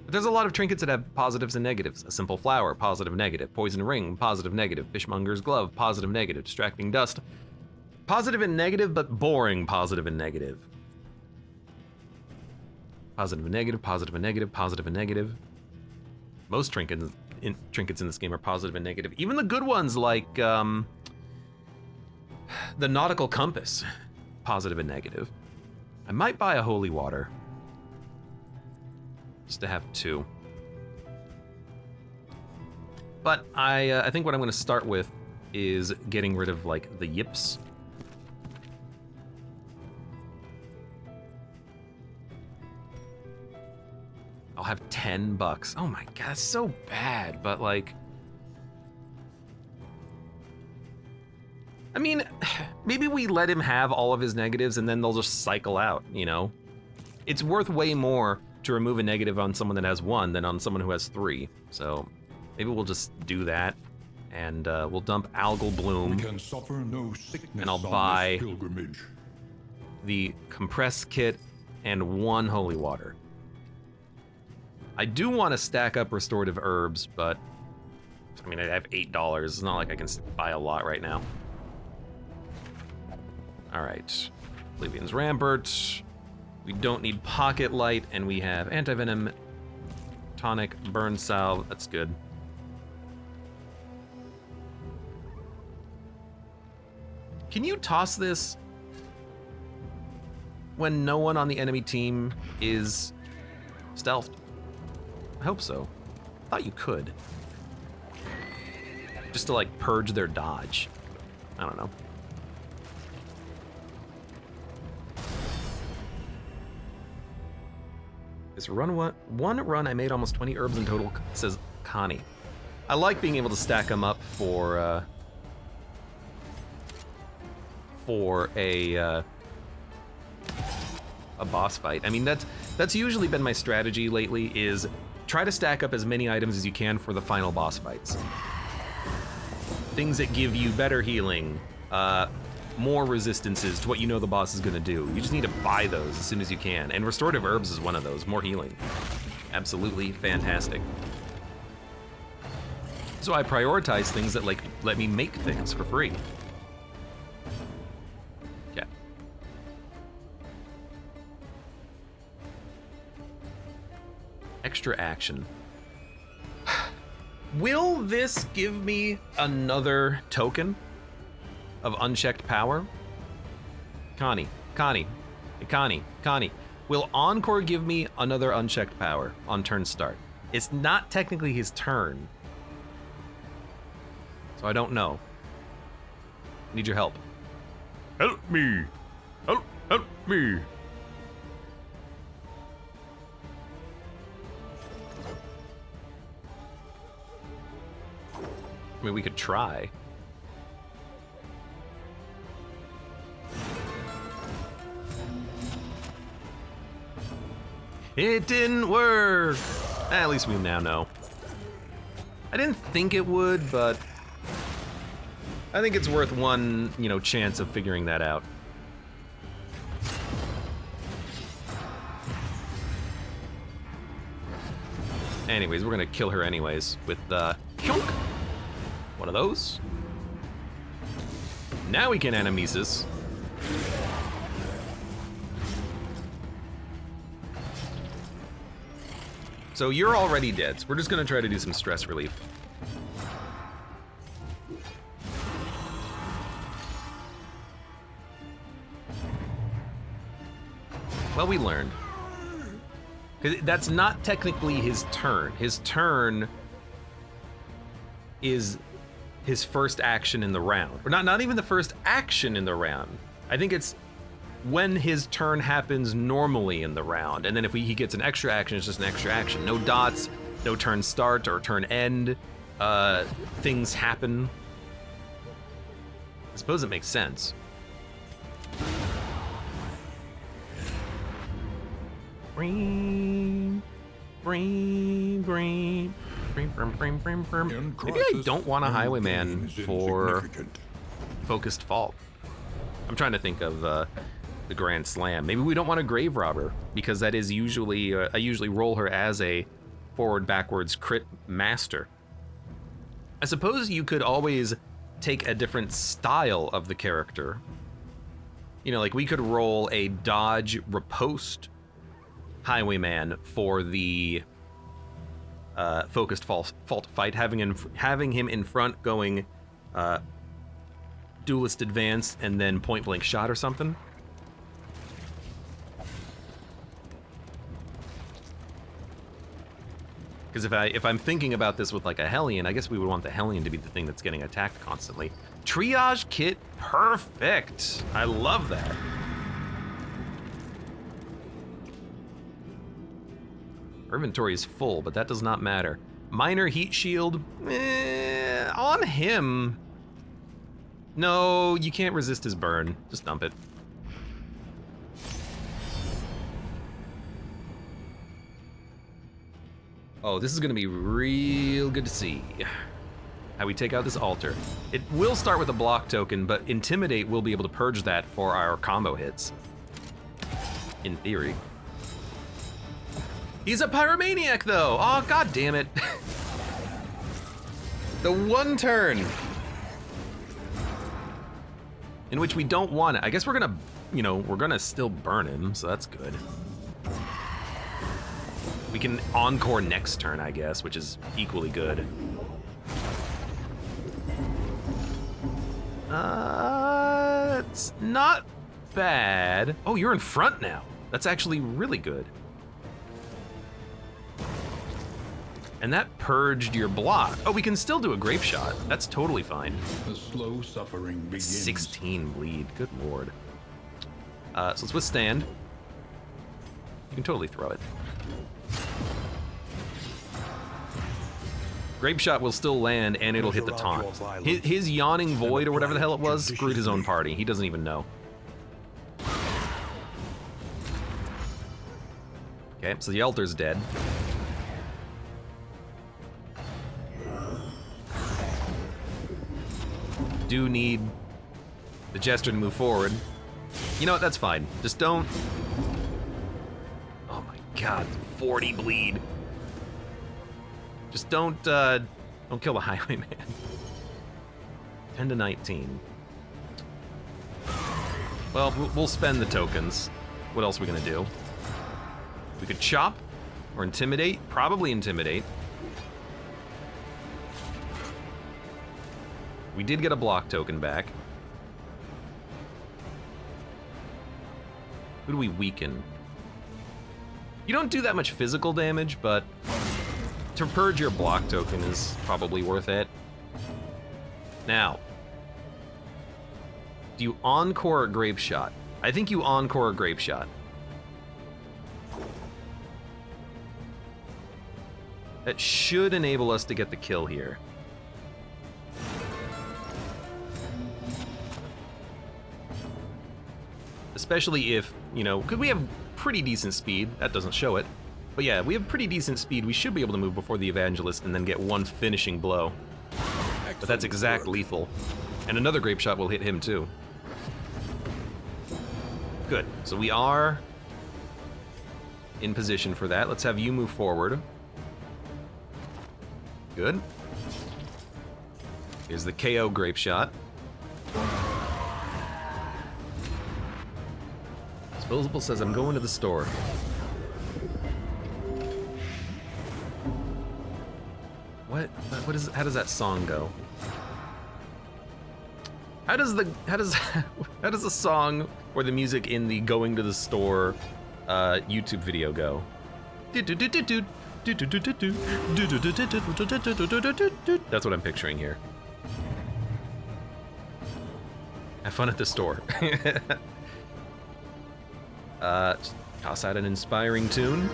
But there's a lot of trinkets that have positives and negatives. A simple flower, positive, negative. Poison ring, positive, negative. Fishmonger's glove, positive, negative. Distracting dust, positive and negative, but boring positive and negative. Positive and negative, positive and negative, positive and negative. Most trinkets in this game are positive and negative. Even the good ones like the nautical compass, positive and negative. I might buy a holy water. Just to have 2. But I think what I'm gonna start with is getting rid of like the yips. I'll have $10. Oh my god, that's so bad, but like... I mean, maybe we let him have all of his negatives and then they'll just cycle out, you know? It's worth way more to remove a negative on someone that has 1 than on someone who has 3. So maybe we'll just do that, and we'll dump algal bloom, We can suffer no sickness and I'll on buy this pilgrimage. the compressed kit and 1 holy water. I do want to stack up restorative herbs, but I mean, I have $8. It's not like I can buy a lot right now. All right, Oblivion's Rampart. We don't need Pocket Light, and we have Antivenom, Tonic, Burn Salve. That's good. Can you toss this when no one on the enemy team is stealthed? I hope so. I thought you could. Just to like purge their dodge. I don't know. This one run I made almost 20 herbs in total, says Connie. I like being able to stack them up for a boss fight. I mean, that's usually been my strategy lately, is try to stack up as many items as you can for the final boss fights. Things that give you better healing, more resistances to what you know the boss is gonna do. You just need to buy those as soon as you can. And restorative herbs is one of those, more healing. Absolutely fantastic. So I prioritize things that like let me make things for free. Yeah. Extra action. Will this give me another token of unchecked power? Connie. Will Encore give me another unchecked power on turn start? It's not technically his turn, so I don't know. Need your help. Help me! Help me! I mean, we could try. It didn't work! At least we now know. I didn't think it would, but I think it's worth one, chance of figuring that out. Anyways, we're gonna kill her anyways with one of those. Now we can animesis. So you're already dead, so we're just gonna try to do some stress relief. Well, we learned. 'Cause that's not technically his turn. His turn is his first action in the round. Or not even the first action in the round. I think it's when his turn happens normally in the round. And then if he gets an extra action, it's just an extra action. No dots, no turn start or turn end. Things happen. I suppose it makes sense. Maybe I don't want a highwayman for focused fault. I'm trying to think of the Grand Slam. Maybe we don't want a grave robber because that is usually I usually roll her as a forward backwards crit master. I suppose you could always take a different style of the character. You know, like we could roll a dodge riposte highwayman for the focused fault fight, having him in front going duelist advance and then point blank shot or something. Because if I'm thinking about this with like a Hellion, I guess we would want the Hellion to be the thing that's getting attacked constantly. Triage kit, perfect. I love that. Our inventory is full, but that does not matter. Minor heat shield, on him. No, you can't resist his burn. Just dump it. Oh, this is gonna be real good to see. How we take out this altar. It will start with a block token, but Intimidate will be able to purge that for our combo hits. In theory. He's a pyromaniac though! Oh, god damn it. The one turn in which we don't want it. I guess we're gonna, we're gonna still burn him, so that's good. We can Encore next turn, I guess, which is equally good. It's not bad. Oh, you're in front now. That's actually really good. And that purged your block. Oh, we can still do a grape shot. That's totally fine. The slow suffering begins. 16 bleed, good lord. So let's withstand. You can totally throw it. Grape shot will still land and it'll hit the taunt. His yawning void or whatever the hell it was screwed his own party. He doesn't even know. Okay, so the Elder's dead. Do need the Jester to move forward. You know what, that's fine. Just don't... Oh my god, 40 bleed. Just don't kill the Highwayman. 10 to 19. Well, we'll spend the tokens. What else are we gonna do? We could chop or intimidate. Probably intimidate. We did get a block token back. Who do we weaken? You don't do that much physical damage, but to purge your block token is probably worth it. Now, do you Encore a Grape Shot? I think you Encore a Grape Shot. That should enable us to get the kill here. Especially if, because we have pretty decent speed. That doesn't show it. But yeah, we have pretty decent speed. We should be able to move before the Evangelist and then get one finishing blow. But that's exact lethal. And another Grape Shot will hit him too. Good. So we are in position for that. Let's have you move forward. Good. Here's the KO grape shot. Disposable says I'm going to the store. What is, how does that song go? How does a song or the music in the going to the store YouTube video go? That's what I'm picturing here. Have fun at the store. Toss out an inspiring tune.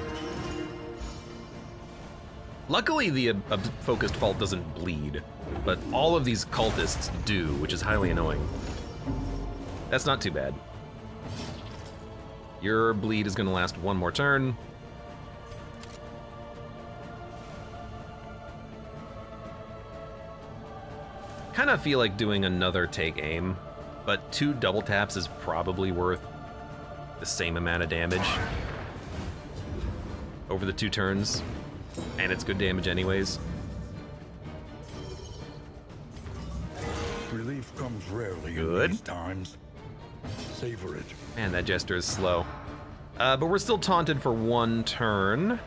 Luckily, the focused fault doesn't bleed, but all of these cultists do, which is highly annoying. That's not too bad. Your bleed is gonna last one more turn. Kind of feel like doing another take aim, but 2 double taps is probably worth the same amount of damage over the 2 turns, and it's good damage anyways. Relief comes rarely Good. in these times. Savor it. Man, that gesture is slow. But we're still taunted for 1 turn.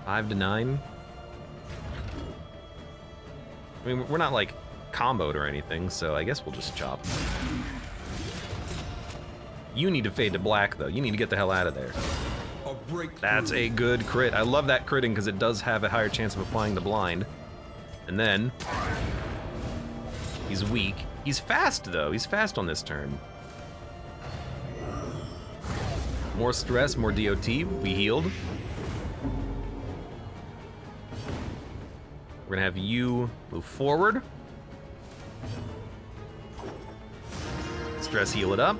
5 to 9. I mean, we're not like comboed or anything, so I guess we'll just chop. You need to fade to black, though. You need to get the hell out of there. That's a good crit. I love that critting because it does have a higher chance of applying the blind. And then he's weak. He's fast, though. He's fast on this turn. More stress, more DOT. We healed. We're gonna have you move forward. Stress heal it up.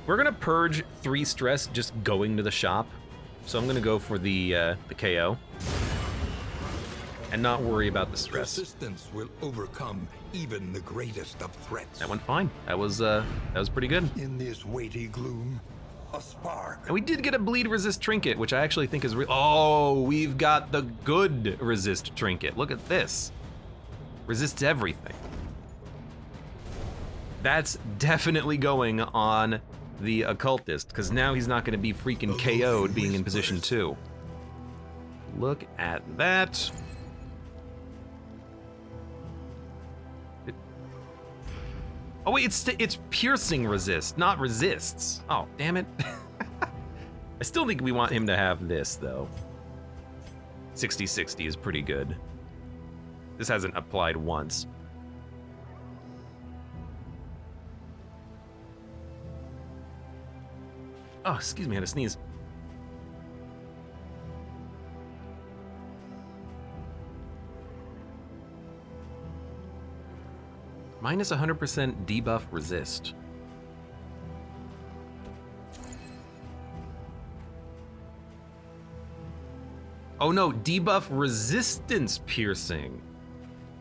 We're gonna purge 3 stress just going to the shop. So I'm gonna go for the KO. And not worry about the stress. Persistence will overcome even the greatest of threats. That went fine. That was pretty good. In this weighty gloom, a spark. And we did get a bleed resist trinket, which I actually think is oh, we've got the good resist trinket. Look at this. Resists everything. That's definitely going on the occultist, because now he's not going to be freaking KO'd being in position 2. Look at that. Oh wait, it's piercing resist, not resists. Oh, damn it. I still think we want him to have this, though. 60-60 is pretty good. This hasn't applied once. Oh, excuse me, I had to sneeze. Minus 100% debuff resist. Oh no, debuff resistance piercing.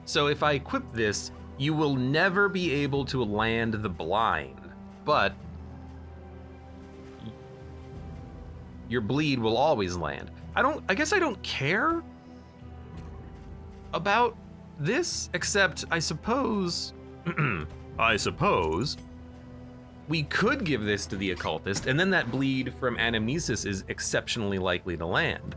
So if I equip this, you will never be able to land the blind, but your bleed will always land. I guess I don't care about this, except I suppose we could give this to the occultist, and then that bleed from anamnesis is exceptionally likely to land.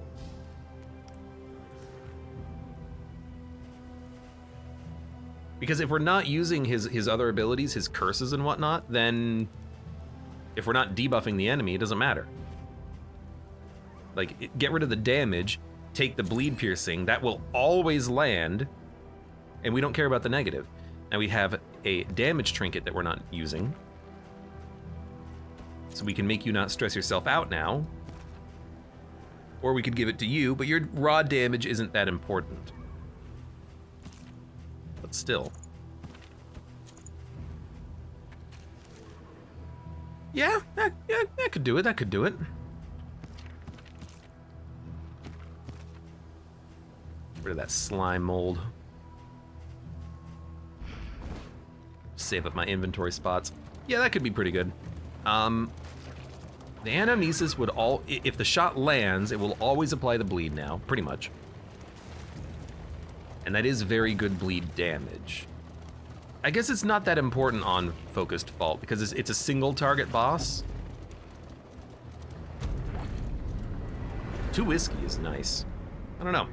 Because if we're not using his other abilities, his curses and whatnot, then if we're not debuffing the enemy, it doesn't matter. Like, get rid of the damage, take the bleed piercing, that will always land, and we don't care about the negative. Now we have a damage trinket that we're not using, so we can make you not stress yourself out now, or we could give it to you, but your raw damage isn't that important. But still. Yeah, that could do it, that could do it. Get rid of that slime mold. Save up my inventory spots. Yeah, that could be pretty good. The anamnesis would if the shot lands, it will always apply the bleed now, pretty much. And that is very good bleed damage. I guess it's not that important on Focused Fault because it's a single target boss. 2 whiskey is nice. I don't know.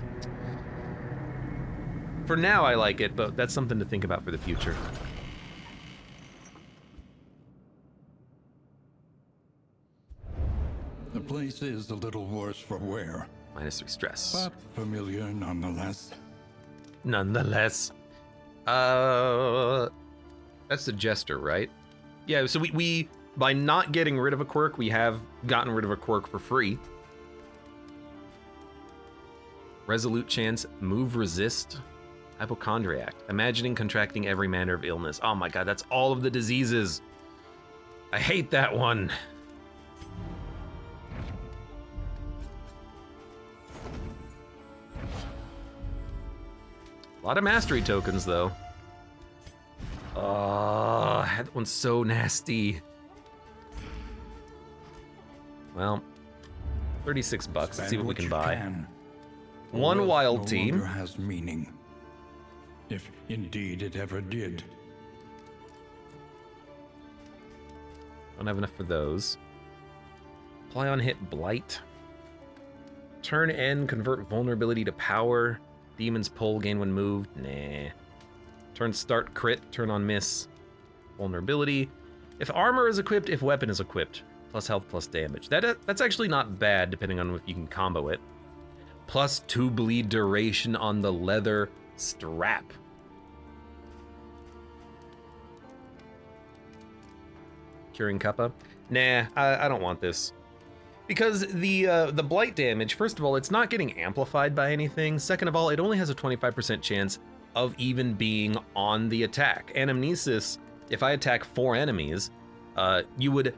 For now, I like it, but that's something to think about for the future. The place is a little worse for wear, -3 stress. but familiar nonetheless. Nonetheless. That's the Jester, right? Yeah, so we by not getting rid of a quirk, we have gotten rid of a quirk for free. Resolute chance, move resist, hypochondriac, imagining contracting every manner of illness. Oh my god, that's all of the diseases. I hate that one. A lot of mastery tokens, though. Oh, that one's so nasty. Well, 36 bucks. Let's see what we can buy. One wild team. Has meaning, if indeed it ever did. Don't have enough for those. Apply on hit blight. Turn end, convert vulnerability to power. Demon's pull, gain when moved. Nah. Turn start crit, turn on miss. Vulnerability. If armor is equipped, if weapon is equipped. Plus health, plus damage. That's actually not bad, depending on if you can combo it. Plus 2 bleed duration on the leather strap. Curing Kappa? Nah, I don't want this. Because the blight damage, first of all, it's not getting amplified by anything. Second of all, it only has a 25% chance of even being on the attack. Anamnesis, if I attack 4 enemies, the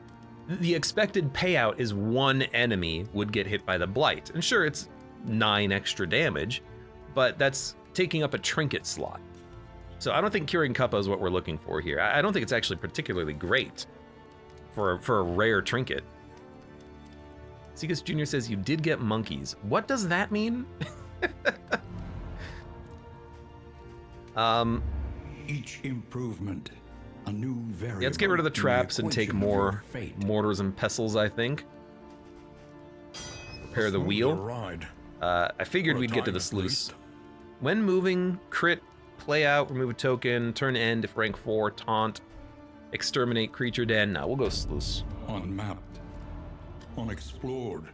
expected payout is 1 enemy would get hit by the blight. And sure, it's 9 extra damage, but that's taking up a trinket slot. So I don't think Curing Kappa is what we're looking for here. I don't think it's actually particularly great for a rare trinket. Segus Jr. says you did get monkeys. What does that mean? Each improvement, a new variable. Yeah, let's get rid of the traps and take more mortars and pestles, I think. Repair the wheel. I figured we'd get to the sluice. When moving, crit, play out, remove a token, turn end if rank 4, taunt, exterminate creature den. Now we'll go sluice. Unmapped, unexplored,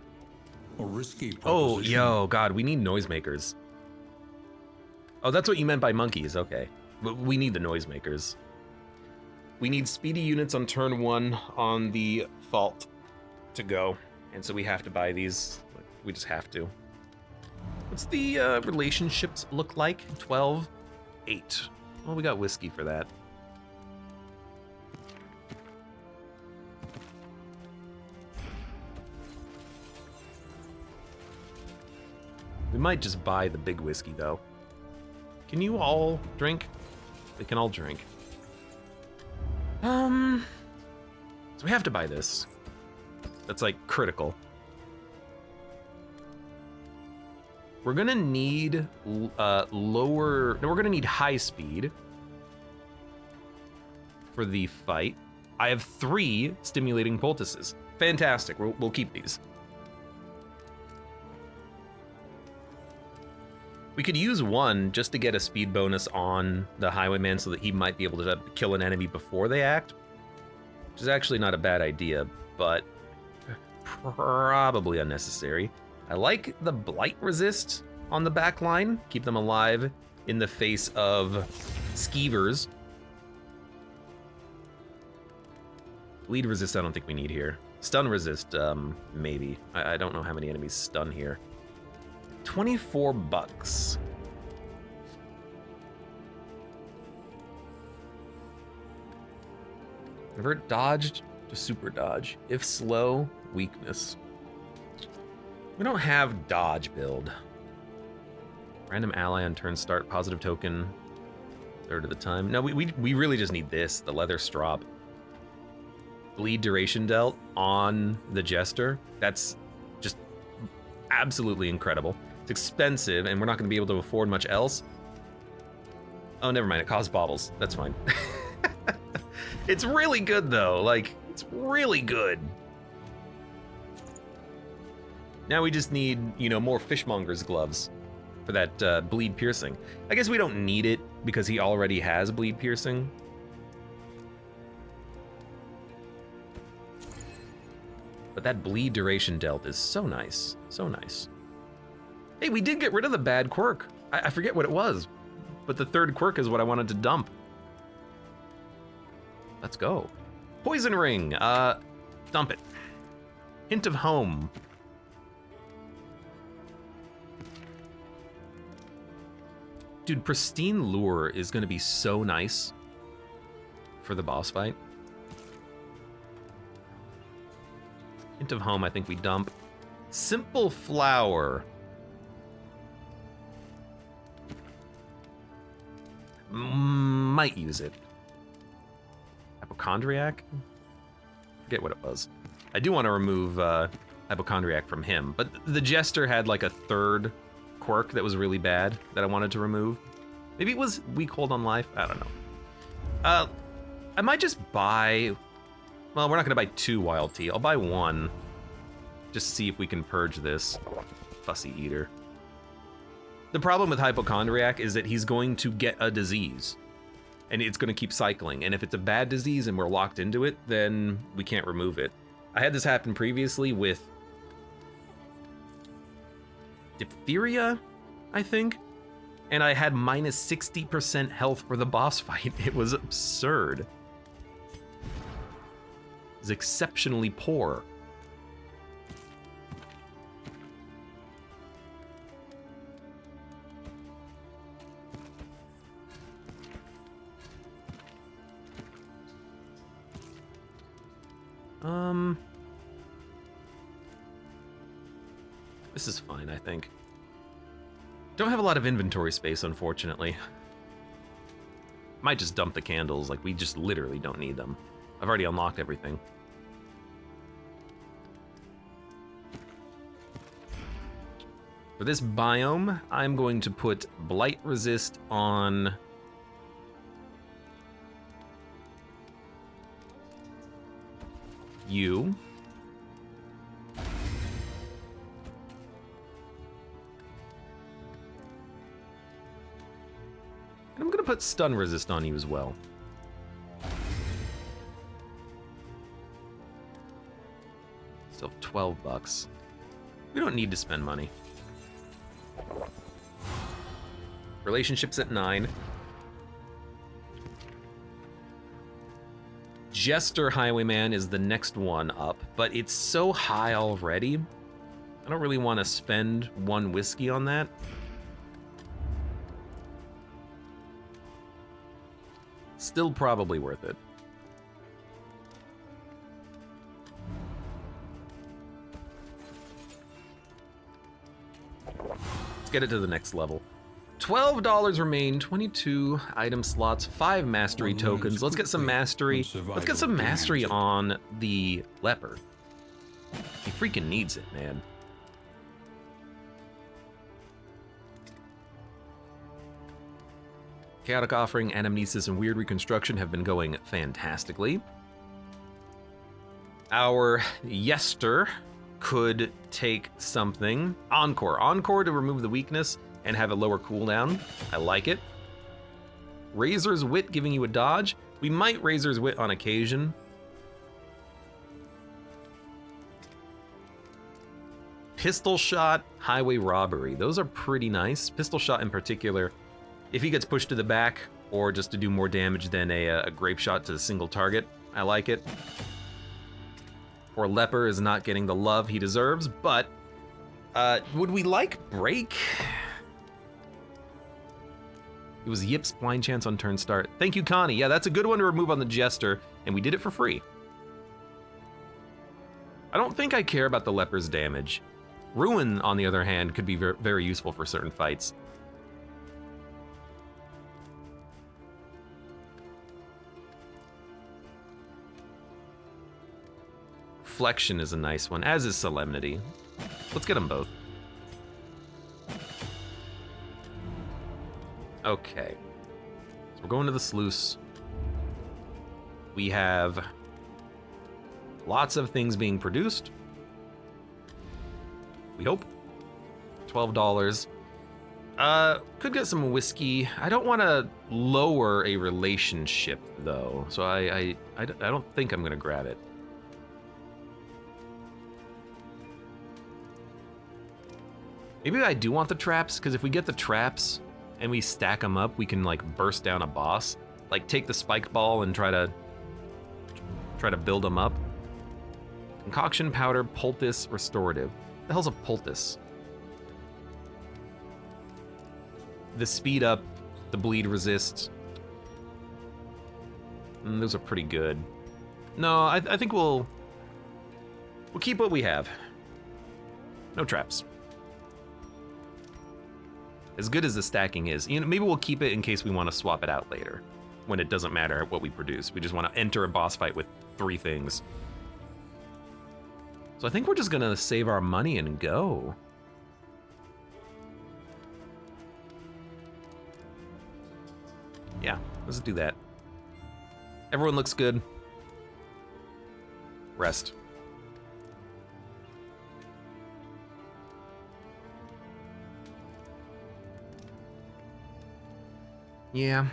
a risky proposition. Oh, yo, God, we need noisemakers. Oh, that's what you meant by monkeys, okay. But we need the noisemakers. We need speedy units on turn 1 on the fault to go. And so we have to buy these. We just have to. What's the relationships look like? 12, 8. Well, we got whiskey for that. We might just buy the big whiskey, though. Can you all drink? They can all drink. So we have to buy this. That's like critical. We're gonna need we're gonna need high speed for the fight. I have 3 stimulating poultices. Fantastic, we'll keep these. We could use 1 just to get a speed bonus on the Highwayman so that he might be able to kill an enemy before they act, which is actually not a bad idea, but probably unnecessary. I like the Blight Resist on the back line. Keep them alive in the face of skeevers. Bleed Resist I don't think we need here. Stun Resist, maybe. I don't know how many enemies stun here. 24 bucks. Convert dodged to super dodge. If slow, weakness. We don't have dodge build. Random ally on turn start, positive token, third of the time. No, we really just need this, the leather strop. bleed duration dealt on the Jester, that's just absolutely incredible. It's expensive, and we're not going to be able to afford much else. Oh, never mind. It caused baubles. That's fine. It's really good, though. Like, it's really good. Now we just need, you know, more fishmonger's gloves for that bleed piercing. I guess we don't need it because he already has bleed piercing. But that bleed duration dealt is so nice. So nice. Hey, we did get rid of the bad quirk. I forget what it was, but the third quirk is what I wanted to dump. Let's go. Poison ring. Dump it. Hint of home. Dude, pristine lure is going to be so nice for the boss fight. Hint of home, I think we dump. Simple flower. Might use it. Hypochondriac? Forget what it was. I do want to remove Hypochondriac from him, but the Jester had like a third quirk that was really bad that I wanted to remove. Maybe it was weak hold on life? I don't know. I might just buy... Well, we're not going to buy 2 wild tea. I'll buy 1. Just see if we can purge this fussy eater. The problem with Hypochondriac is that he's going to get a disease. And it's going to keep cycling. And if it's a bad disease and we're locked into it, then we can't remove it. I had this happen previously with diphtheria, I think. And I had minus 60% health for the boss fight. It was absurd. It was exceptionally poor. This is fine, I think. Don't have a lot of inventory space, unfortunately. Might just dump the candles, like we just literally don't need them. I've already unlocked everything. For this biome, I'm going to put Blight Resist on you. And I'm gonna put Stun Resist on you as well. Still have 12 bucks. We don't need to spend money. Relationships at 9. Jester Highwayman is the next one up, but it's so high already. I don't really want to spend 1 whiskey on that. Still probably worth it. Let's get it to the next level. $12 remain, 22 item slots, 5 mastery tokens. Let's get some mastery. Let's get some mastery on the leper. He freaking needs it, man. Chaotic Offering, Anamnesis, and Weird Reconstruction have been going fantastically. Our Yester could take something. Encore. Encore to remove the weakness and have a lower cooldown. I like it. Razor's Wit giving you a dodge. We might Razor's Wit on occasion. Pistol Shot, Highway Robbery. Those are pretty nice. Pistol Shot in particular, if he gets pushed to the back or just to do more damage than a Grape Shot to a single target, I like it. Poor Leper is not getting the love he deserves, but would we like Break? It was Yip's Blind Chance on turn start. Thank you, Connie. Yeah, that's a good one to remove on the Jester, and we did it for free. I don't think I care about the Leper's damage. Ruin, on the other hand, could be very useful for certain fights. Reflection is a nice one, as is Solemnity. Let's get them both. Okay. So we're going to the sluice. We have lots of things being produced. We hope. $12. Could get some whiskey. I don't want to lower a relationship though, so I don't think I'm gonna grab it. Maybe I do want the traps, because if we get the traps and we stack them up, we can like burst down a boss. Like take the spike ball and try to build them up. Concoction powder, poultice, restorative. The hell's a poultice? The speed up, the bleed resist. Those are pretty good. No, I think we'll keep what we have. No traps. As good as the stacking is, you know, maybe we'll keep it in case we want to swap it out later, when it doesn't matter what we produce. We just want to enter a boss fight with 3 things. So I think we're just gonna save our money and go. Yeah, let's do that. Everyone looks good. Rest. Yeah,